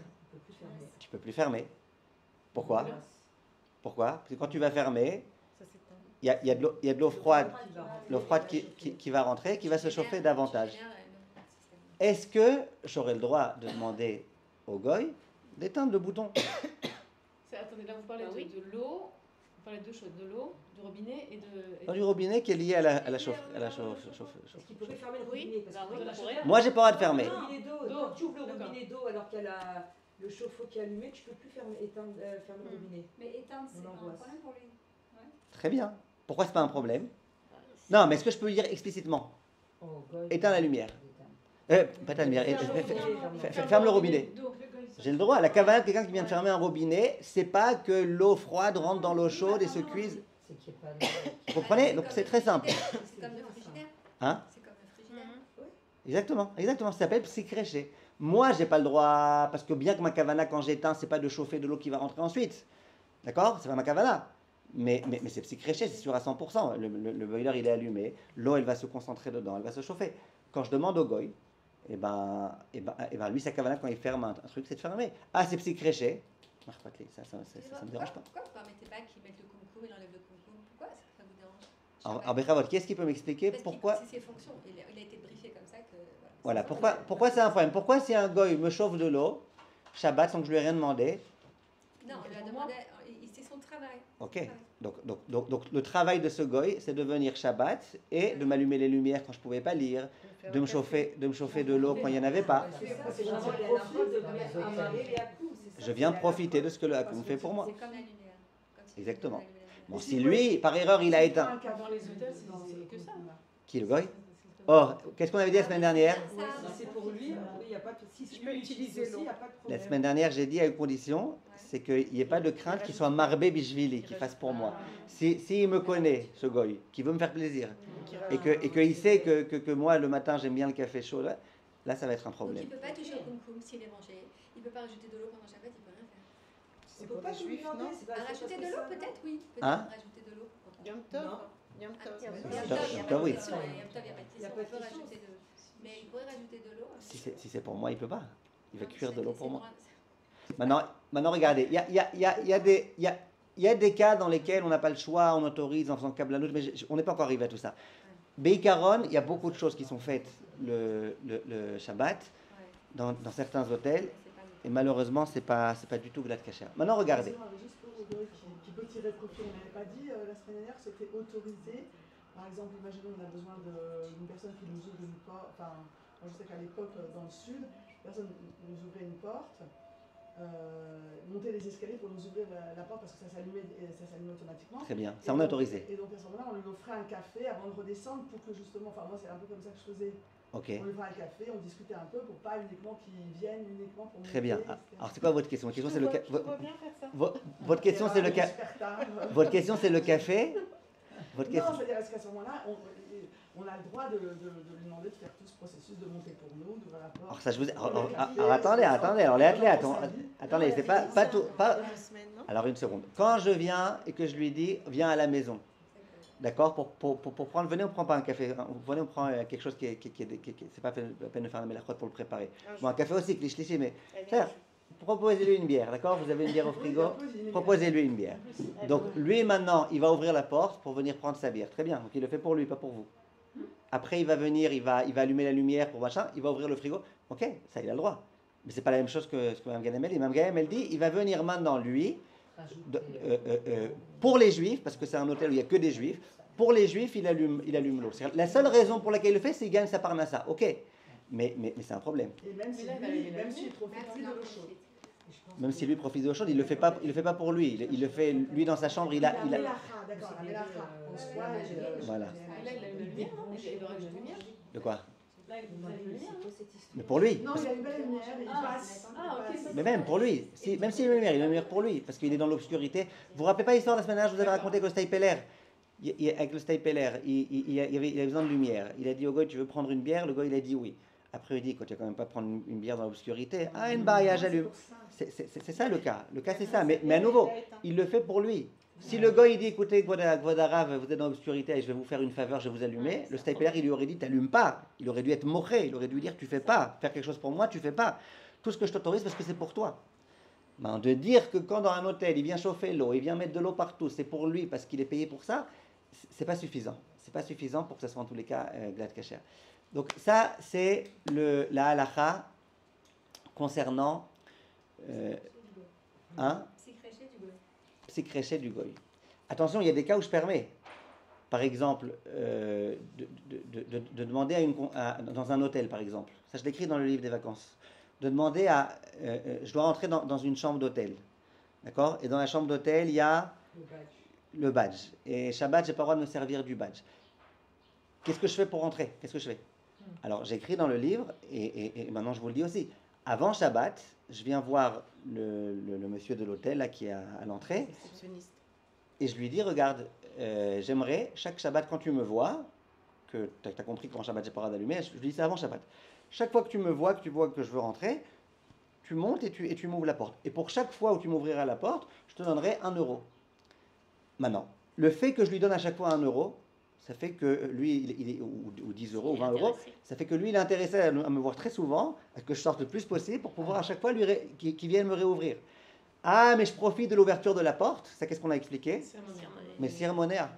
Tu peux plus fermer. Pourquoi? Parce que quand tu vas fermer, il y a de l'eau froide, qui va rentrer, qui va se chauffer davantage. Est-ce que j'aurai le droit de demander au goy d'éteindre le bouton? Attendez, là vous parlez de l'eau, vous parlez de deux choses, de l'eau, du robinet et de... Dans du robinet qui est lié à la chauffe. Est-ce qu'il pourrait fermer le robinet? Moi, j'ai pas le droit de fermer. Le robinet d'eau, quand tu ouvres le robinet d'eau alors qu'il y a le chauffe-eau qui est allumé, tu peux plus fermer le robinet. Mais éteindre, c'est pas un problème pour lui. Très bien. Pourquoi c'est pas un problème? Non, mais est-ce que je peux dire explicitement? Éteins la lumière. Pas éteins la lumière. Ferme le robinet. J'ai le droit. La cavale, quelqu'un qui vient de fermer un robinet, c'est pas que l'eau froide rentre dans l'eau chaude et se cuise. Vous comprenez? Donc c'est très simple. C'est comme le frigidaire. Hein? C'est comme le frigidaire. Exactement. Ça s'appelle psychréché. Moi, j'ai pas le droit, parce que bien que ma kavana, quand j'éteins, c'est pas de chauffer de l'eau qui va rentrer ensuite. D'accord? C'est pas ma kavana. Mais c'est psychréché, c'est sûr à 100%. Le boiler, il est allumé. L'eau, elle va se concentrer dedans, elle va se chauffer. Quand je demande au goy, lui, sa kavana, quand il ferme un truc, c'est de fermer. Ah, c'est psychréché. Ça me dérange pas. Pourquoi vous ne permettez pas qu'il mette le concombre, il enlève le concombre? Pourquoi ça vous dérange? Alors, Bechavot, qui est-ce qui peut m'expliquer pourquoi? C'est ses fonctions. Il a été briefé comme ça que. Voilà, pourquoi c'est un problème? Pourquoi si un goy me chauffe de l'eau, Shabbat, sans que je lui ai rien demandé? Non, il lui a demandé. C'est son travail. Ok. Donc le travail de ce goy, c'est de venir Shabbat et de m'allumer les lumières quand je ne pouvais pas lire, de me chauffer de l'eau quand il n'y en avait pas. Je viens profiter de ce que le Hakoum fait pour moi. C'est comme la lumière. Exactement. Bon, si lui, par erreur, il a éteint. Dans les hôtels, c'est que ça. Qui, le goy? Or, qu'est-ce qu'on avait dit la semaine dernière? C'est pour lui, il n'y a pas de si Je peux utiliser l'eau. La semaine dernière, j'ai dit à une condition, c'est qu'il n'y ait pas de crainte qu'il soit marbé bishvili, qu'il fasse pour moi. S'il me connaît, ce goy, qui veut me faire plaisir, et qu'il sait que moi, le matin, j'aime bien le café chaud, là, ça va être un Donc problème. il ne peut pas toucher au concombre s'il est mangé. Il ne peut pas rajouter de l'eau pendant Shabbat, il ne peut rien faire. On peut pas tout lui demander. À rajouter de l'eau, peut-être, oui. Peut-être Hein? rajouter de l'eau. Yom Tov. Yom Tov. Yom Tov, oui. Il n'y a pas de rajouter de l'eau. Mais il pourrait rajouter de l'eau. Si c'est pour moi, il ne peut pas. Il va cuire de l'eau pour moi. Maintenant, regardez, il y a des cas dans lesquels on n'a pas le choix, on autorise en faisant kablanut, mais on n'est pas encore arrivé à tout ça. Beikaron, il y a beaucoup de choses qui sont faites le Shabbat dans certains hôtels, et malheureusement, c'est pas du tout Glad Kasher. Maintenant, regardez. Juste pour qui peut tirer profit, on n'avait pas dit la semaine dernière que c'était autorisé. Par exemple, imaginons qu'on a besoin d'une personne qui nous ouvre une porte. Enfin, moi je sais qu'à l'époque, dans le sud, personne nous ouvrait une porte. Monter les escaliers pour nous ouvrir la porte parce que ça s'allumait automatiquement. Très bien, ça on a autorisé. Et donc à ce moment-là, on lui offrait un café avant de redescendre pour que justement, enfin moi c'est un peu comme ça que je faisais. Okay. On lui offrait un café, on discutait un peu pour pas uniquement qu'ils viennent uniquement pour monter. Très bien. Alors c'est quoi votre question? Votre question c'est le café. Votre question c'est le café. Votre question c'est le café. Votre question. Non, je veux dire, est-ce qu'à ce moment-là, on a le droit de lui demander de faire tout ce processus de monter pour nous, d'ouvrir la porte. Alors ça, je vous. Alors attendez. Alors les athlètes, attendez, c'est pas tout. Alors une seconde. Quand je viens et que je lui dis, viens à la maison, d'accord, pour prendre, venez, on prend pas un café, venez, on prend quelque chose c'est pas la peine de faire la melachot pour le préparer. Bon, un café aussi, cliché, mais proposez-lui une bière, d'accord? Vous avez une bière au frigo, proposez-lui une bière. Donc lui maintenant, il va ouvrir la porte pour venir prendre sa bière. Très bien, donc il le fait pour lui, pas pour vous. Après il va venir, il va allumer la lumière pour machin, il va ouvrir le frigo. Ok, ça il a le droit. Mais c'est pas la même chose que ce que Mme Ganem dit. Mme Ganem elle dit, il va venir maintenant lui, pour les juifs, parce que c'est un hôtel où il n'y a que des juifs, pour les juifs, il allume l'eau. La seule raison pour laquelle il le fait, c'est qu'il gagne sa parnassa. Ok, mais c'est un problème. Et même si lui profite plus de l'eau chaude. Même si lui profite de l'eau chaude, il le fait pas pour lui. Il le fait lui dans sa chambre. Il a. D'accord, la mélacha. Voilà. Là, il a une lumière, il aura une lumière. De quoi? Là, vous avez une lumière. Mais pour lui. Non, il a une belle lumière, il passe. Ok. Mais même pour lui. Même s'il a une lumière, il a une lumière pour lui, parce qu'il est dans l'obscurité. Vous vous rappelez pas l'histoire de la semaine dernière, je vous avais raconté avec le Steipeler. Avec le Steipeler, il avait besoin de lumière. Il a dit au gars, tu veux prendre une bière? Le gars, il a dit oui. Après, il dit, quand tu vas quand même pas prendre une bière dans l'obscurité, ah, une baille, j'allume. C'est ça le cas. Le cas, c'est ça. Mais à nouveau, il le fait pour lui. Si le gars, il dit, écoutez, Gvodarav, vous êtes dans l'obscurité et je vais vous faire une faveur, je vais vous allumer, le Steipeler, il lui aurait dit, t'allumes pas. Il aurait dû être moqué. Il aurait dû dire, tu fais pas. Faire quelque chose pour moi, tu fais pas. Tout ce que je t'autorise, parce que c'est pour toi. Ben, de dire que quand dans un hôtel, il vient chauffer l'eau, il vient mettre de l'eau partout, c'est pour lui parce qu'il est payé pour ça, c'est pas suffisant. C'est pas suffisant pour que ce soit en tous les cas glad kasher. Donc ça, c'est la halakha concernant psychréché du goy. Attention, il y a des cas où je permets. Par exemple, de demander dans un hôtel, par exemple. Ça, je l'écris dans le livre des vacances. De demander je dois rentrer dans une chambre d'hôtel. D'accord? Et dans la chambre d'hôtel, il y a le badge. Et Shabbat, j'ai pas le droit de me servir du badge. Qu'est-ce que je fais pour rentrer? Qu'est-ce que je fais? Alors, j'écris dans le livre, et maintenant je vous le dis aussi. Avant Shabbat, je viens voir le monsieur de l'hôtel là, qui est à l'entrée. Et je lui dis, regarde, j'aimerais, chaque Shabbat, quand tu me vois, que tu as compris qu'en Shabbat, j'ai pas le droit d'allumer, je lui dis ça avant Shabbat. Chaque fois que tu me vois, que tu vois que je veux rentrer, tu montes et tu m'ouvres la porte. Et pour chaque fois où tu m'ouvriras la porte, je te donnerai 1 euro. Maintenant, le fait que je lui donne à chaque fois 1 euro, ça fait que lui, ou 10 euros, ou 20 euros, ça fait que lui, il est intéressé à me voir très souvent, à que je sorte le plus possible pour pouvoir à chaque fois qu'il vienne me réouvrir. Ah, mais je profite de l'ouverture de la porte, ça qu'est-ce qu'on a expliqué? Mais cérémonia.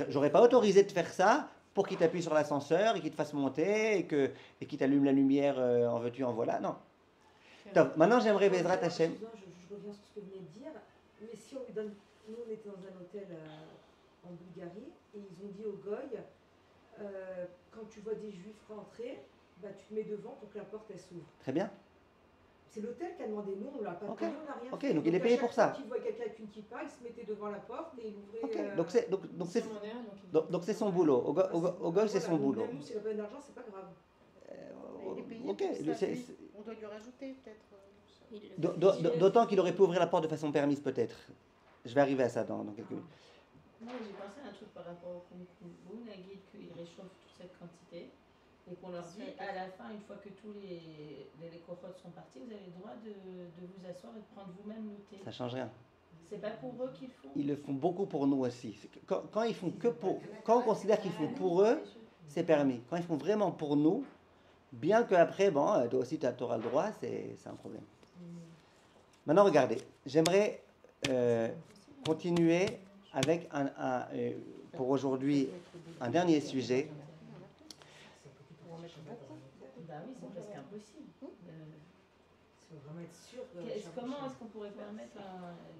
J'aurais pas autorisé de faire ça pour qu'il t'appuie sur l'ascenseur et qu'il te fasse monter et qu'il t'allume la lumière en veux-tu, en voilà. Non. Donc, maintenant, j'aimerais Bezrat Hashem. Je reviens sur ce que vous venez de dire. Mais si on lui donne. Nous, on était dans un hôtel en Bulgarie et ils ont dit au goy quand tu vois des juifs rentrer, bah, tu te mets devant pour que la porte elle s'ouvre. Très bien. C'est l'hôtel qui a demandé, nous on l'a pas payé, on n'a rien fait. fait. Donc il est payé pour ça. Quand il voit quelqu'un avec une kippa, il se mettait devant la porte et il ouvrait. Donc c'est son boulot. Au goy, c'est son boulot. Nous, s'il n'a pas d'argent, c'est pas grave. Il est payé ok. pour ça, on doit lui rajouter peut-être. D'autant qu'il aurait pu ouvrir la porte de façon permise, peut-être. Je vais arriver à ça dans quelques minutes. Moi, j'ai pensé à un truc par rapport au Kumkum, la guide qu'il réchauffe toute cette quantité et qu'on leur dit à la fin, une fois que tous les cohortes sont partis, vous avez le droit de vous asseoir et de prendre vous-même le thé. Ça change rien. C'est pas pour eux qu'ils le font. Ils le font beaucoup pour nous aussi. Quand ils font que pour, quand on considère qu'ils font pour eux, c'est permis. Quand ils font vraiment pour nous, bien qu'après, bon, toi aussi tu auras le droit, c'est un problème. Maintenant, regardez, j'aimerais continuer avec pour aujourd'hui un dernier sujet. Bah oui, c'est presque impossible. Vraiment être sûr. Comment est-ce qu'on pourrait permettre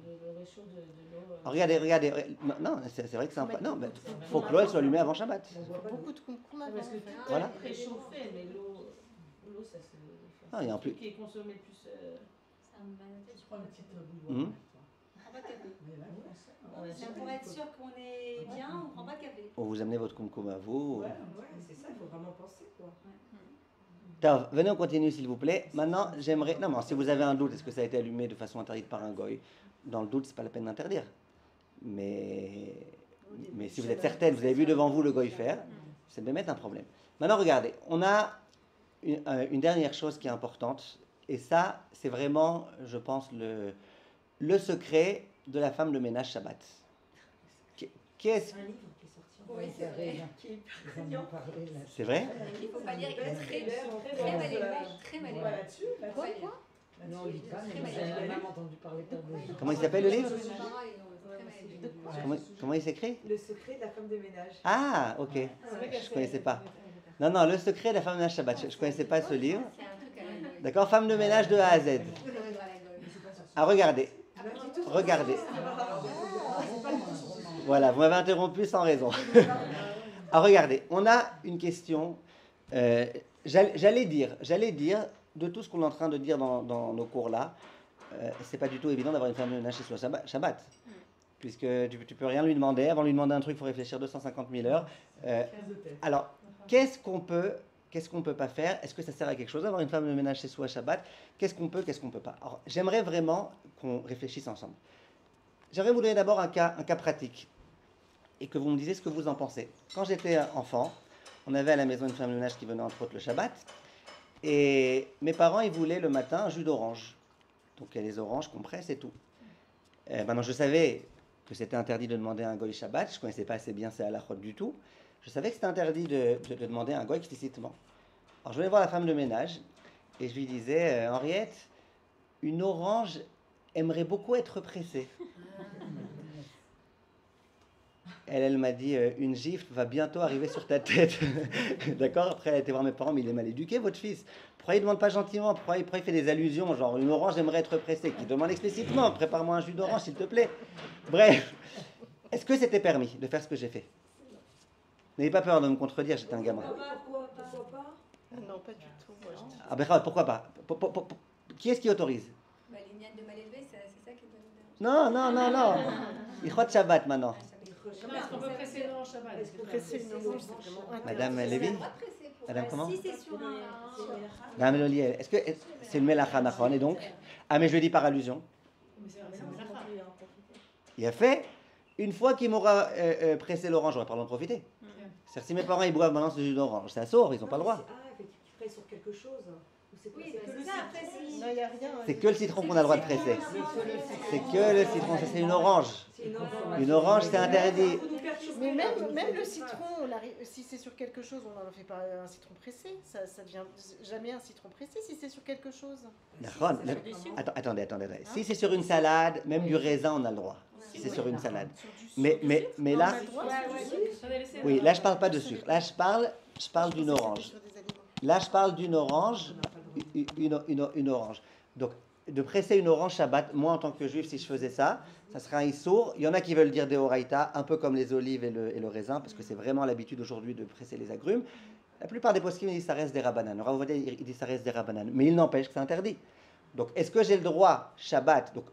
le réchaud de l'eau Regardez. Non, c'est vrai que c'est un peu. Non, mais faut que l'eau soit allumée avant Shabbat. Beaucoup de kumkum avant. Parce que tout Voilà. est préchauffé, mais l'eau, ça se. Ah, il y a un plus. Qui est consommé plus. Je prends une petite bouilloire. On prend pas de café. Ouais, Pour être sûr qu'on est bien, on prend pas de café. Vous amenez votre kumkum à vous. Ouais, c'est ça, il faut vraiment penser quoi. Venez, on continue s'il vous plaît. Maintenant, j'aimerais. Non, mais si vous avez un doute, est-ce que ça a été allumé de façon interdite par un goy? Dans le doute, c'est pas la peine d'interdire. Mais si vous êtes certaine, vous avez vu devant vous le goy faire, c'est de mettre un problème. Maintenant, regardez, on a une dernière chose qui est importante, et ça, c'est vraiment, je pense, le secret de la femme de ménage Shabbat. Qu'est-ce Un livre qui est sorti. Oui, c'est vrai. C'est vrai? Il faut pas dire qu'il est très mal élevé. Très mal élevé. Là-dessus, Quoi Non, on lit pas, mais j'ai même entendu parler pour vous. Comment il s'appelle le livre? Très mal élevé. Comment il s'écrit? Le secret de la femme de ménage. Ah, ok. Je ne connaissais pas. Non, le secret de la femme de ménage Shabbat. Je ne connaissais pas ce livre. C'est un truc à la D'accord, femme de ménage de A à Z. Ah, regardez. Voilà, vous m'avez interrompu sans raison. Alors regardez, on a une question. J'allais dire, de tout ce qu'on est en train de dire dans nos cours là, c'est pas du tout évident d'avoir une femme de ménage chez soi Shabbat. Puisque tu peux rien lui demander. Avant de lui demander un truc, il faut réfléchir 250 000 heures. Alors, qu'est-ce qu'on peut pas faire? Est-ce que ça sert à quelque chose d'avoir une femme de ménage chez soi Shabbat? Qu'est-ce qu'on peut pas? Alors, j'aimerais vraiment qu'on réfléchisse ensemble. J'aimerais vous donner d'abord un cas pratique et que vous me disiez ce que vous en pensez. Quand j'étais enfant, on avait à la maison une femme de ménage qui venait entre autres le Shabbat et mes parents, ils voulaient le matin un jus d'orange. Donc, il y a les oranges qu'on presse et tout. Maintenant, je savais que c'était interdit de demander à un goy Shabbat. Je ne connaissais pas assez bien ces halachot du tout. Je savais que c'était interdit de demander à un goy explicitement. Alors, je venais voir la femme de ménage et je lui disais, Henriette, une orange aimerait beaucoup être pressée. Elle m'a dit, une gifle va bientôt arriver sur ta tête. D'accord? Après, elle a été voir mes parents, mais il est mal éduqué, votre fils. Pourquoi il ne demande pas gentiment? Pourquoi il fait des allusions, genre une orange aimerait être pressée? Qui demande explicitement, prépare-moi un jus d'orange, s'il te plaît. Bref, est-ce que c'était permis de faire ce que j'ai fait? N'ayez pas peur de me contredire, j'étais un gamin. Pourquoi pas? Non, pas du tout. Moi, je dis. Ah ben, pourquoi pas? Qui est-ce qui autorise? Les lignes de mal élevées, c'est ça qui est pas Non. Il croit de Shabbat maintenant. Est-ce qu'on peut presser non Shabbat? Presser une orange, c'est vraiment interdit. Madame Lévy? Madame comment? Si c'est sur un. Madame Loli, est-ce que c'est une melacha nachon et donc? Ah mais je le dis par allusion. Il a fait, une fois qu'il m'aura pressé l'orange, j'aurais pas le droit de profiter. C'est-à-dire si mes parents ils boivent maintenant ce jus d'orange, c'est un sort, ils n'ont pas le droit. Ah, que tu presses sur quelque chose. Oui, c'est ça. Après, si. Non, il n'y a rien. C'est que le citron qu'on a le droit de presser. C'est que le citron, ça c'est une orange. Une orange c'est interdit. Mais même le citron, si c'est sur quelque chose, on n'en fait pas un citron pressé. Ça devient jamais un citron pressé si c'est sur quelque chose. Attendez. Si c'est sur une salade, même du raisin, on a le droit. Si c'est sur une salade. Mais là, oui, là je parle pas de sucre. Là je parle d'une orange. Là je parle d'une orange, une orange. Donc de presser une orange Shabbat, moi en tant que juif, si je faisais ça, ça serait un issour. Il y en a qui veulent dire des oraïta, un peu comme les olives et le raisin, parce que c'est vraiment l'habitude aujourd'hui de presser les agrumes. La plupart des poskim disent ça reste des rabbanan. Rav Ovadia il dit ça reste des rabbanan, mais il n'empêche que c'est interdit. Donc est-ce que j'ai le droit Shabbat? Donc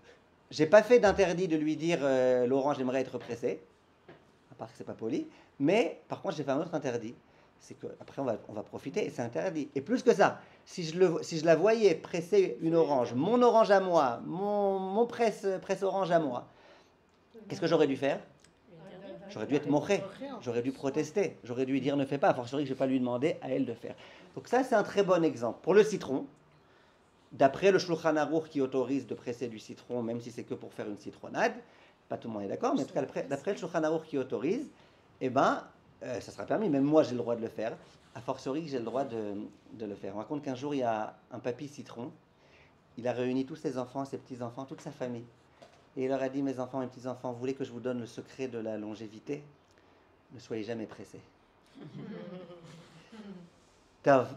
j'ai pas fait d'interdit de lui dire l'orange aimerait être pressée, à part que c'est pas poli, mais par contre j'ai fait un autre interdit. C'est qu'après on va profiter et c'est interdit. Et plus que ça, si je la voyais presser une orange, mon orange à moi, mon presse orange à moi, qu'est-ce que j'aurais dû faire? J'aurais dû être moché, j'aurais dû protester, j'aurais dû dire ne fais pas, a fortiori que je ne vais pas lui demander à elle de faire. Donc ça c'est un très bon exemple. Pour le citron, d'après le Shulchan Aruch qui autorise de presser du citron, même si c'est que pour faire une citronnade, pas tout le monde est d'accord, mais en tout cas d'après le Shulchan Aruch qui autorise, eh ben ça sera permis, même moi j'ai le droit de le faire, a fortiori que j'ai le droit de le faire. On raconte qu'un jour il y a un papy citron, il a réuni tous ses enfants, ses petits-enfants, toute sa famille, et il leur a dit, mes enfants, mes petits-enfants, vous voulez que je vous donne le secret de la longévité? Ne soyez jamais pressés. Tov.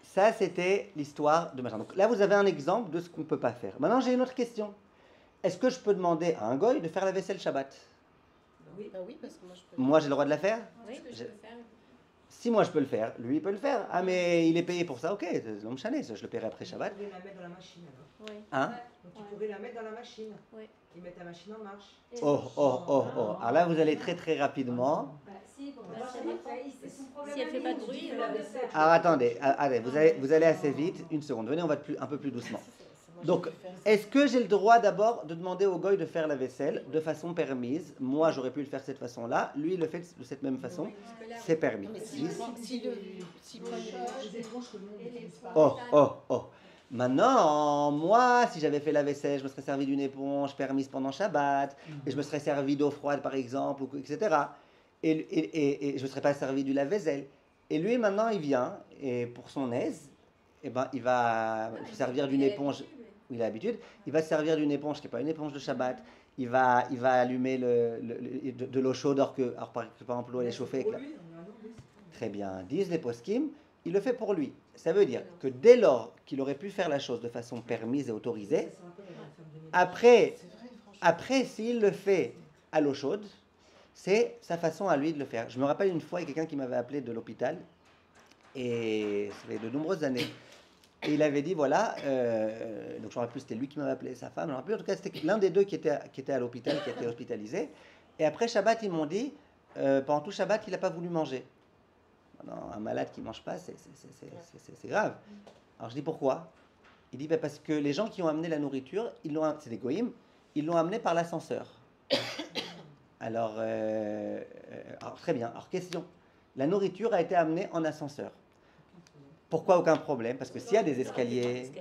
Ça c'était l'histoire de machin. Donc là vous avez un exemple de ce qu'on ne peut pas faire. Maintenant j'ai une autre question. Est-ce que je peux demander à un goy de faire la vaisselle Shabbat? Oui, parce que moi je peux. Moi j'ai le droit de la faire? Oui, je peux le faire. Si moi je peux le faire, lui il peut le faire. Ah mais il est payé pour ça, ok, non me chaner, je le paierai après Shabbat. Tu pourrais la mettre dans la machine alors. Oui. Hein? Donc tu pourrais la mettre dans la machine. Oui. Et mettre la machine en marche. Oh. Alors là vous allez très très rapidement. Si, pour la c'est son problème. Si elle fait pas de bruit, Alors attendez, vous allez assez vite. Une seconde, venez, on va un peu plus doucement. Donc, est-ce que j'ai le droit d'abord de demander au goy de faire la vaisselle de façon permise? Moi, j'aurais pu le faire de cette façon-là. Lui, il le fait de cette même façon. C'est permis. Oh. Maintenant, moi, si j'avais fait la vaisselle, je me serais servi d'une éponge permise pendant Shabbat, et je me serais servi d'eau froide, par exemple, etc. Et je ne me serais pas servi du lave-vaisselle. Et lui, maintenant, il vient, et pour son aise, eh ben, il va se servir d'une éponge. Où il a l'habitude, il va se servir d'une éponge qui n'est pas une éponge de Shabbat, il va allumer de l'eau chaude alors que par exemple l'eau elle est chauffée. Très bien, disent les poskim, il le fait pour lui. Ça veut dire que dès lors qu'il aurait pu faire la chose de façon permise et autorisée, après s'il le fait à l'eau chaude, C'est sa façon à lui de le faire. Je me rappelle une fois, il y a quelqu'un qui m'avait appelé de l'hôpital, et ça fait de nombreuses années. Et il avait dit, voilà, donc je ne me rappelle plus, c'était lui qui m'avait appelé, sa femme, je me rappelle plus. En tout cas, c'était l'un des deux qui était à l'hôpital, qui était hospitalisé. Et après Shabbat, ils m'ont dit, pendant tout Shabbat, il n'a pas voulu manger. Non, un malade qui ne mange pas, c'est grave. Alors je dis, pourquoi? Il dit, parce que les gens qui ont amené la nourriture, c'est des goïms, ils l'ont amené par l'ascenseur. Alors, très bien. Alors, question. La nourriture a été amenée en ascenseur. Pourquoi aucun problème? Parce que s'il y a des escaliers,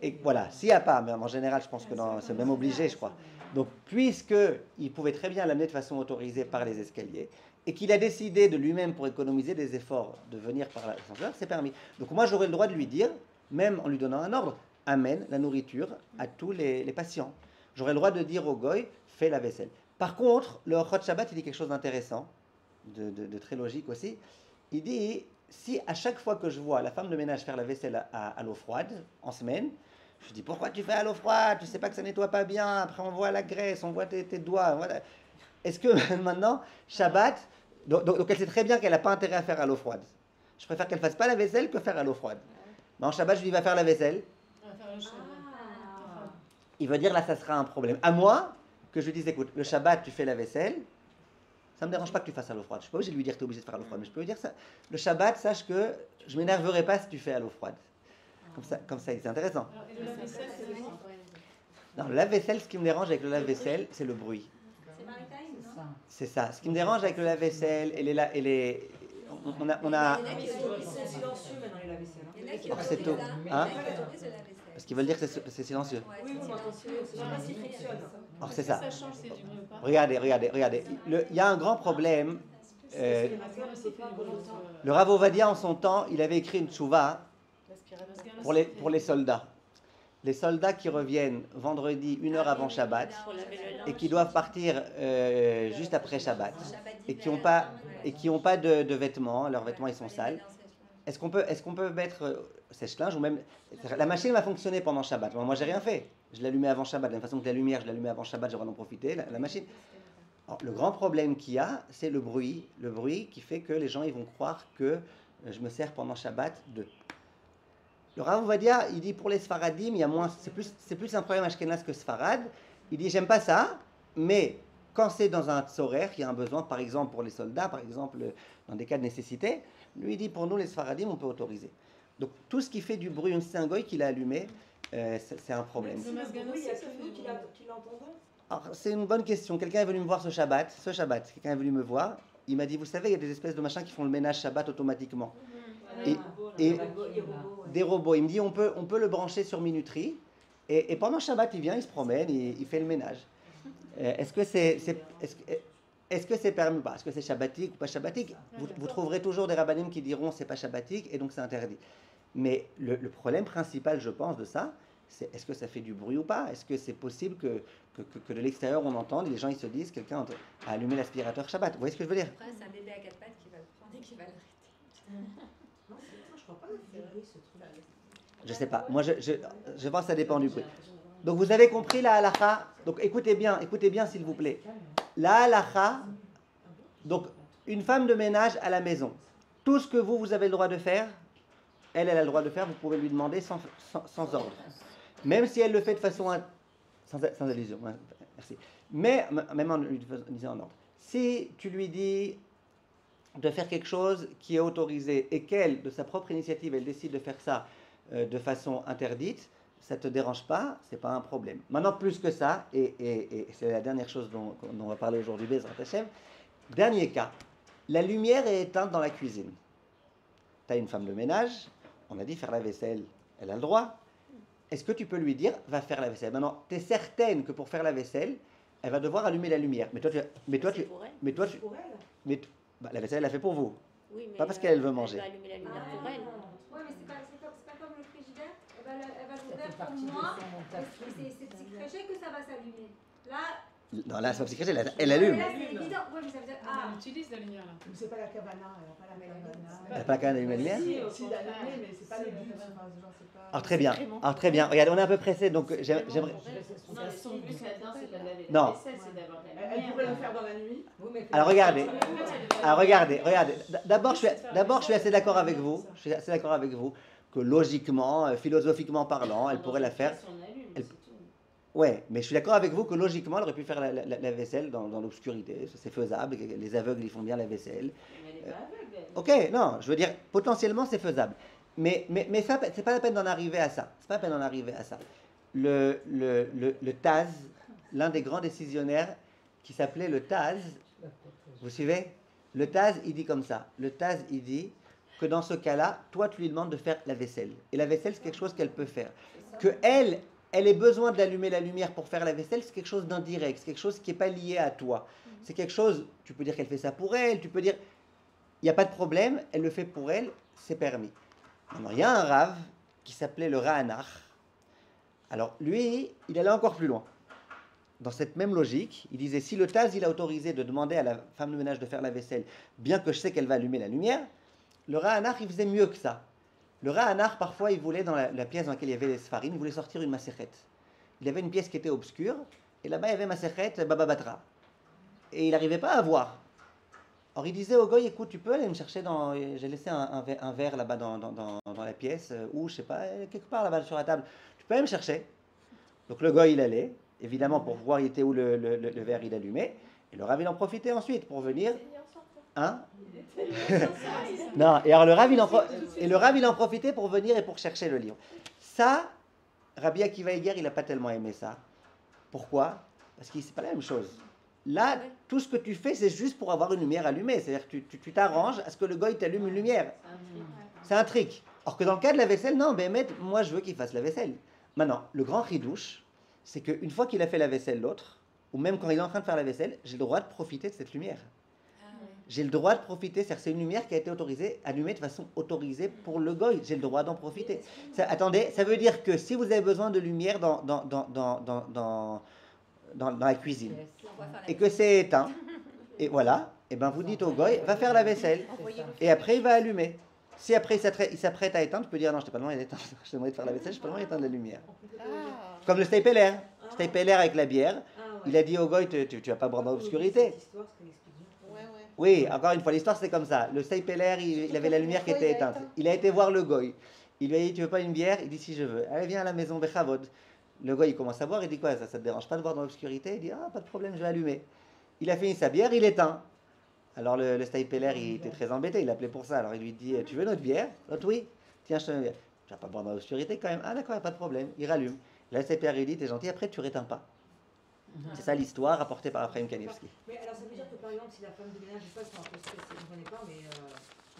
et voilà, s'il n'y a pas, mais en général, je pense que c'est même obligé, je crois. Donc, puisqu'il pouvait très bien l'amener de façon autorisée par les escaliers, et qu'il a décidé de lui-même, pour économiser des efforts, de venir par l'ascenseur, c'est permis. Donc, moi, j'aurais le droit de lui dire, même en lui donnant un ordre, amène la nourriture à tous les patients. J'aurais le droit de dire au goy, fais la vaisselle. Par contre, le Chod Shabbat, il dit quelque chose d'intéressant, de très logique aussi. Il dit, si à chaque fois que je vois la femme de ménage faire la vaisselle à l'eau froide, en semaine, je dis, pourquoi tu fais à l'eau froide? Tu sais pas que ça nettoie pas bien, après on voit la graisse, on voit tes doigts. Voilà. Est-ce que maintenant, Shabbat, donc elle sait très bien qu'elle n'a pas intérêt à faire à l'eau froide. Je préfère qu'elle fasse pas la vaisselle que faire à l'eau froide. Mais en Shabbat, je lui dis, va faire la vaisselle. Il veut dire, là, ça sera un problème. À moi, que je lui dise, écoute, le Shabbat, tu fais la vaisselle, ça ne me dérange pas que tu fasses à l'eau froide. Je ne suis pas obligé de lui dire que tu es obligé de faire à l'eau froide, mais je peux lui dire ça. Le Shabbat, sache que je ne m'énerverai pas si tu fais à l'eau froide. Comme ça, c'est intéressant. Et le lave-vaisselle, c'est quoi? Non, le lave-vaisselle, ce qui me dérange avec le lave-vaisselle, c'est le bruit. C'est maritime, non? C'est ça. Ce qui me dérange avec le lave-vaisselle, on a C'est silencieux maintenant les lave-vaisselle. Or, c'est tout. Hein? Parce qu'ils veulent dire que c'est silencieux. Oui, moi aussi, je sais pas s'il fonctionne. Or, c'est ça. Ça change, c'est du bruit ou pas? Regardez. Il y a un grand problème. Le Rav Ovadia, en son temps, il avait écrit une tchouva pour les soldats. Les soldats qui reviennent vendredi, 1 heure avant Shabbat, et qui doivent partir juste après Shabbat, et qui n'ont pas de vêtements, leurs vêtements ils sont sales. Est-ce qu'on peut mettre sèche-linge ou même... La machine va fonctionner pendant Shabbat. Moi, j'ai rien fait. Je l'allumais avant Shabbat. De la même façon que la lumière, je l'allumais avant Shabbat, j'aurais en profité. La machine... Alors, le grand problème qu'il y a, c'est le bruit. Le bruit qui fait que les gens ils vont croire que je me sers pendant Shabbat d'eux. Le Rav Ovadia, il dit pour les Sfaradim, il y a moins... C'est plus un problème ashkénaze que Sfarad. Il dit, j'aime pas ça, mais... Quand c'est dans un tzorer, il y a un besoin, par exemple pour les soldats, par exemple dans des cas de nécessité, lui il dit pour nous les Sfaradim, on peut autoriser. Donc tout ce qui fait du bruit, c'est un goy qui l'a allumé, c'est un problème. Il y a que nous qui l'entendons. Alors c'est une bonne question. Quelqu'un est venu me voir ce Shabbat, quelqu'un est venu me voir, il m'a dit, vous savez, il y a des espèces de machins qui font le ménage Shabbat automatiquement. Et des robots. Il me dit, on peut le brancher sur minuterie, et pendant Shabbat, il vient, il se promène, il fait le ménage. Est-ce que c'est permis ou pas? Est-ce que c'est shabbatique ou pas shabbatique? Vous trouverez toujours des rabbanim qui diront c'est pas shabbatique et donc c'est interdit. Mais le problème principal, je pense, de ça, c'est est-ce que ça fait du bruit ou pas? Est-ce que c'est possible que de l'extérieur on entende et les gens ils se disent quelqu'un a allumé l'aspirateur Shabbat? Vous voyez ce que je veux dire? Après, c'est un bébé à 4 pattes qui va le prendre et qui va l'arrêter. Non, je crois pas que c'est vrai ce truc. Je sais pas. Moi, je pense que ça dépend du bruit. Donc vous avez compris la halakha. Donc écoutez bien s'il vous plaît. La halakha, donc une femme de ménage à la maison. Tout ce que vous avez le droit de faire, elle a le droit de faire, vous pouvez lui demander sans ordre. Même si elle le fait de façon... sans allusion, merci. Mais même en lui disant en ordre. Si tu lui dis de faire quelque chose qui est autorisé et qu'elle, de sa propre initiative, elle décide de faire ça de façon interdite, ça ne te dérange pas, ce n'est pas un problème. Maintenant, plus que ça, et c'est la dernière chose dont on va parler aujourd'hui, Bezrat Hashem, dernier cas, la lumière est éteinte dans la cuisine. Tu as une femme de ménage, on a dit faire la vaisselle, elle a le droit. Est-ce que tu peux lui dire, va faire la vaisselle? Maintenant, tu es certaine que pour faire la vaisselle, elle va devoir allumer la lumière. Mais toi, la vaisselle, elle l'a fait pour vous. Oui, mais pas parce qu'elle veut manger. Elle va allumer la lumière pour elle. Oui, mais c'est pas comme le frigidaire. Elle va l'ouvrir pour moi. C'est très cher que ça va s'allumer. Là, Non, là, c'est pas psychiatrique, elle allume. Mais là, c'est évident. Ouais, mais ça veut dire. Ah, On utilise la lumière là. Mais c'est pas la cavana, elle a pas la cavana. Elle n'a pas la canne d'allumer la lumière. Si, d'allumer, mais c'est pas le but. Enfin, genre, c'est pas... Alors très bien, alors très bien. Regarde, on est un peu pressé, donc j'aimerais... Non, mais son but là-dedans, c'est pas de laver Non. la vaisselle, c'est d'avoir de la Elle lumière. pourrait le faire dans la nuit. Alors regardez. D'abord, je suis assez d'accord avec vous. Je suis assez d'accord avec vous que logiquement, philosophiquement parlant, elle pourrait la faire. Elle- Ouais, mais je suis d'accord avec vous que logiquement, elle aurait pu faire la vaisselle dans l'obscurité. C'est faisable. Les aveugles, ils font bien la vaisselle. Mais elle est pas aveugle, elle. Ok, non, je veux dire, potentiellement, c'est faisable. Mais ça, c'est pas la peine d'en arriver à ça. C'est pas la peine d'en arriver à ça. Le Taz, l'un des grands décisionnaires qui s'appelait le Taz, vous suivez? Le Taz, il dit comme ça. Le Taz, il dit que dans ce cas-là, toi, tu lui demandes de faire la vaisselle. Et la vaisselle, c'est quelque chose qu'elle peut faire. Que elle ait besoin d'allumer la lumière pour faire la vaisselle, c'est quelque chose d'indirect. C'est quelque chose qui n'est pas lié à toi. C'est quelque chose, tu peux dire qu'elle fait ça pour elle, tu peux dire, il n'y a pas de problème, elle le fait pour elle, c'est permis. Alors, il y a un rave qui s'appelait le Rahanach. Alors, lui, il allait encore plus loin. Dans cette même logique, il disait, si le Taz, il a autorisé de demander à la femme de ménage de faire la vaisselle, bien que je sais qu'elle va allumer la lumière, le Rahanach, il faisait mieux que ça. Le Rahanach, parfois, il voulait, dans la pièce dans laquelle il y avait les Sfarim, il voulait sortir une Masechet. Il y avait une pièce qui était obscure, et là-bas, il y avait Masechet Baba Batra. Et il n'arrivait pas à voir. Alors il disait au goy, écoute, tu peux aller me chercher dans... J'ai laissé un verre là-bas dans la pièce, ou je sais pas, quelque part là-bas sur la table. Tu peux aller me chercher. Donc le goy, il allait, évidemment, pour voir il était où le verre, il allumait. Et le rav, il en profitait ensuite pour venir... Hein? Non, et alors le rav, il en profitait pour venir et pour chercher le livre. Ça, Rabbi Akiva Eger, il n'a pas tellement aimé ça. Pourquoi? Parce que c'est pas la même chose. Là, tout ce que tu fais, c'est juste pour avoir une lumière allumée. C'est-à-dire que tu t'arranges à ce que le goy t'allume une lumière. C'est un trick. Or que dans le cas de la vaisselle, non, Béhémet, moi je veux qu'il fasse la vaisselle. Maintenant, le grand ridouche, c'est qu'une fois qu'il a fait la vaisselle l'autre, ou même quand il est en train de faire la vaisselle, j'ai le droit de profiter de cette lumière. J'ai le droit de profiter, c'est-à-dire que c'est une lumière qui a été autorisée, allumée de façon autorisée pour le goy. J'ai le droit d'en profiter. Attendez, ça veut dire que si vous avez besoin de lumière dans la cuisine, et que c'est éteint, et voilà, et ben vous dites au goy, va faire la vaisselle, et après il va allumer. Si après il s'apprête à éteindre, tu peux dire non, je t'ai pas demandé d'éteindre, je t'ai demandé de faire la vaisselle, je t'ai pas demandé d'éteindre la lumière. Comme le Steipeler. Steipeler avec la bière, il a dit au goy, tu vas pas boire dans l'obscurité. Oui, encore une fois, l'histoire c'est comme ça. Le Steipeler, il avait la lumière qui était éteinte. Il a été voir le goy. Il lui a dit, tu veux pas une bière? Il dit, si je veux. Allez, viens à la maison, Bechavod. Le goy, il commence à boire, il dit quoi? Ça te dérange pas de boire dans l'obscurité? Il dit, ah, pas de problème, je vais allumer. Il a fini sa bière, il éteint. Alors le Steipeler, il était très embêté, il appelait pour ça. Alors il lui dit, tu veux notre bière? L'autre, oui. Tiens, je te donne une bière. Tu vas pas boire dans l'obscurité quand même? Ah d'accord, pas de problème. Il rallume. Là, le Steipeler, il dit, t'es gentil, après tu réteins pas. C'est ça l'histoire rapportée par Ephraim Kanievski. Mais alors ça veut dire que par exemple, si la femme de ménage, je sais pas, c'est un peu stressé, je ne connais pas, mais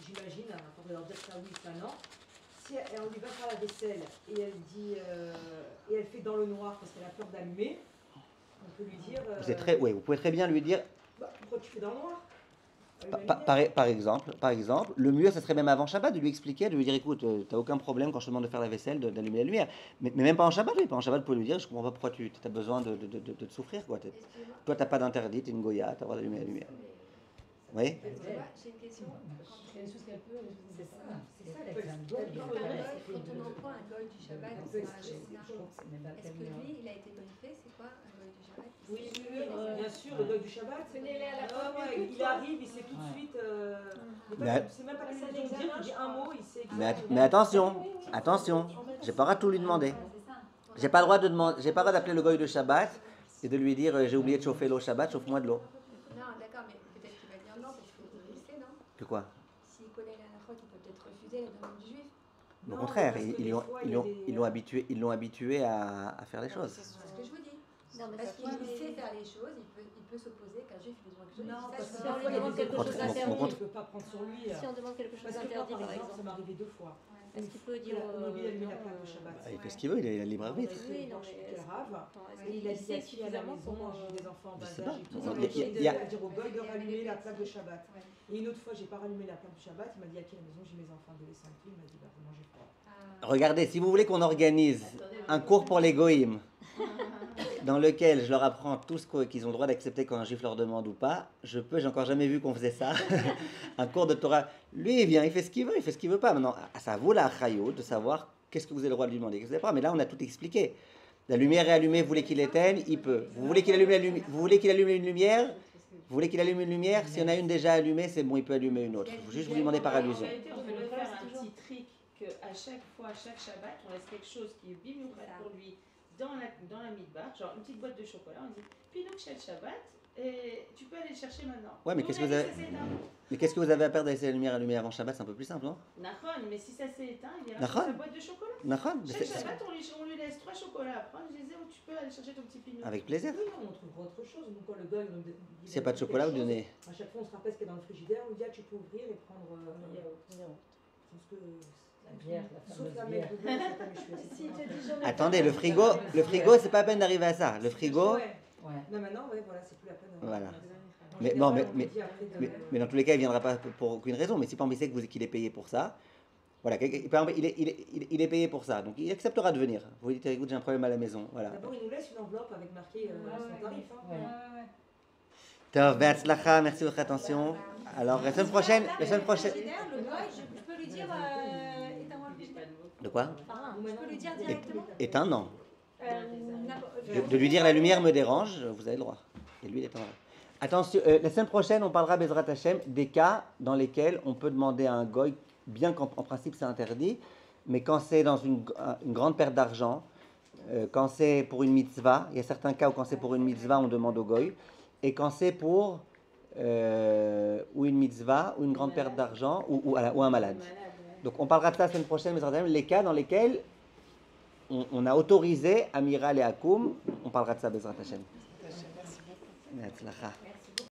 j'imagine, on pourrait leur dire ça oui, ça non. Si on lui va faire la vaisselle et elle dit, et elle fait dans le noir parce qu'elle a peur d'allumer, on peut lui dire. Oui, vous pouvez très bien lui dire. Bah, pourquoi tu fais dans le noir? Par exemple, le mieux, ça serait même avant Shabbat de lui expliquer, de lui dire, écoute, tu n'as aucun problème quand je te demande de faire la vaisselle, d'allumer la lumière. Mais même pas en Shabbat, oui, pas en Shabbat, vous pouvez lui dire, je comprends pas pourquoi tu as besoin de te souffrir, quoi. Toi, tu n'as pas d'interdit, tu es une goya, tu as le droit d'allumer la lumière. Oui? J'ai une question. C'est des choses qu'elle peut, C'est ça, Quand on emploie un goy du Shabbat, est-ce que lui, il a été briefé? C'est quoi un goy du Shabbat? Oui, bien sûr, le goy du Shabbat. Il arrive, il sait tout de suite. C'est même pas que ça veut dire, il dit un mot, il sait. Mais attention, j'ai pas le droit de tout lui demander. J'ai pas le droit d'appeler le goy de Shabbat et de lui dire j'ai oublié de chauffer l'eau Shabbat, chauffe-moi de l'eau. Non, d'accord, mais peut-être qu'il va dire non, parce qu'il faut briefé, non? Que quoi? S'il connaît la halachot, il peut peut-être refuser la demande du juif. Au contraire, ils l'ont habitué à faire les choses. C'est ce que je vous dis. Parce qu'il sait faire les choses, il peut s'opposer qu'un juif lui demande quelque chose. Non, parce Si on lui demande quelque chose d'interdit, il ne peut pas prendre sur lui. si on demande quelque chose Parce que d'interdit, par par exemple, ça exemple, m'est arrivé 2 fois. est-ce qu'il peut dire. On a oublié d'allumer la plaque de Shabbat. Il fait ce qu'il veut, il a libre arbitre. Oui, non, mais. Et il a dit à qui à la maison, j'ai des enfants en bas sais âge pas. et tout. Il Il y a- a dit au goy de rallumer la plaque de Shabbat. Et une autre fois, j'ai pas rallumé la plaque de Shabbat. Il m'a dit à qui à la maison, j'ai mes enfants adolescents et tout. Il m'a dit, bah, vous mangez froid. Regardez, si vous voulez qu'on organise un cours pour les goïms je leur apprends tout ce qu'ils ont le droit d'accepter quand un juif leur demande ou pas, j'ai encore jamais vu qu'on faisait ça. Un cours de Torah, lui il vient, il fait ce qu'il veut, il fait ce qu'il veut pas. Maintenant, ça vaut la chayot de savoir qu'est-ce que vous avez le droit de lui demander, qu'est-ce que vous avez pas. Mais là, on a tout expliqué. La lumière est allumée, vous voulez qu'il éteigne, il peut. Vous voulez qu'il allume vous voulez qu'il allume une lumière, vous voulez qu'il allume une lumière, s'il y en a une déjà allumée, c'est bon, il peut allumer une autre. Faut juste vous lui demander par allusion. En réalité, on peut faire un petit trick qu'à chaque fois, à chaque Shabbat, on laisse quelque chose qui est bimouchat pour lui dans la midbar, genre une petite boîte de chocolat, on dit Pinouk Shel Shabbat, et tu peux aller le chercher maintenant. Ouais, mais qu'est-ce que vous avez à perdre à laisser la lumière allumée avant Shabbat? C'est un peu plus simple, non? Nahon, mais si ça s'est éteint, il ira chercher sa boîte de chocolat. Nahon. Chaque Shabbat, on lui laisse 3 chocolats à prendre, je disais où tu peux aller chercher ton petit Pinouk. Avec plaisir. Oui, non, on trouvera autre chose. Donc, quand le gars, s'il n'y a pas de chocolat, vous donnez. À chaque fois, on se rappelle ce qu'il y a dans le frigidaire, on dit ah, tu peux ouvrir et prendre. Je pense que. Sauf la mère de Attendez, le frigo, c'est pas la peine d'arriver à ça. Le frigo. Non, maintenant, voilà, c'est plus la peine. Voilà. Mais non, mais dans tous les cas, il ne viendra pas pour aucune raison. Mais si Pambi sait qu'il est payé pour ça, voilà, par exemple, il est payé pour ça, donc il acceptera de venir. Vous dites, écoute, j'ai un problème à la maison. Voilà. D'abord, il nous laisse une enveloppe avec marqué son tarif. Tov, Be'atzlacha, merci de votre attention. Alors, la semaine prochaine. Le gars, je peux lui dire éteins-moi le frigidaire. De quoi? Je peux lui dire directement. Éteins, non. De lui dire la lumière me dérange, vous avez le droit. Et lui, il est en droit. Attention, la semaine prochaine, on parlera, Bezrat Hashem, des cas dans lesquels on peut demander à un goy, bien qu'en principe c'est interdit, mais quand c'est dans une grande perte d'argent, quand c'est pour une mitzvah, il y a certains cas où quand c'est pour une mitzvah, on demande au goy, et quand c'est pour ou une mitzvah, ou une grande perte d'argent, ou un malade. Donc on parlera de ça la semaine prochaine, Bezrat Hashem, les cas dans lesquels on a autorisé Amiral et Akoum, on parlera de ça, Bezrat Hashem. Merci.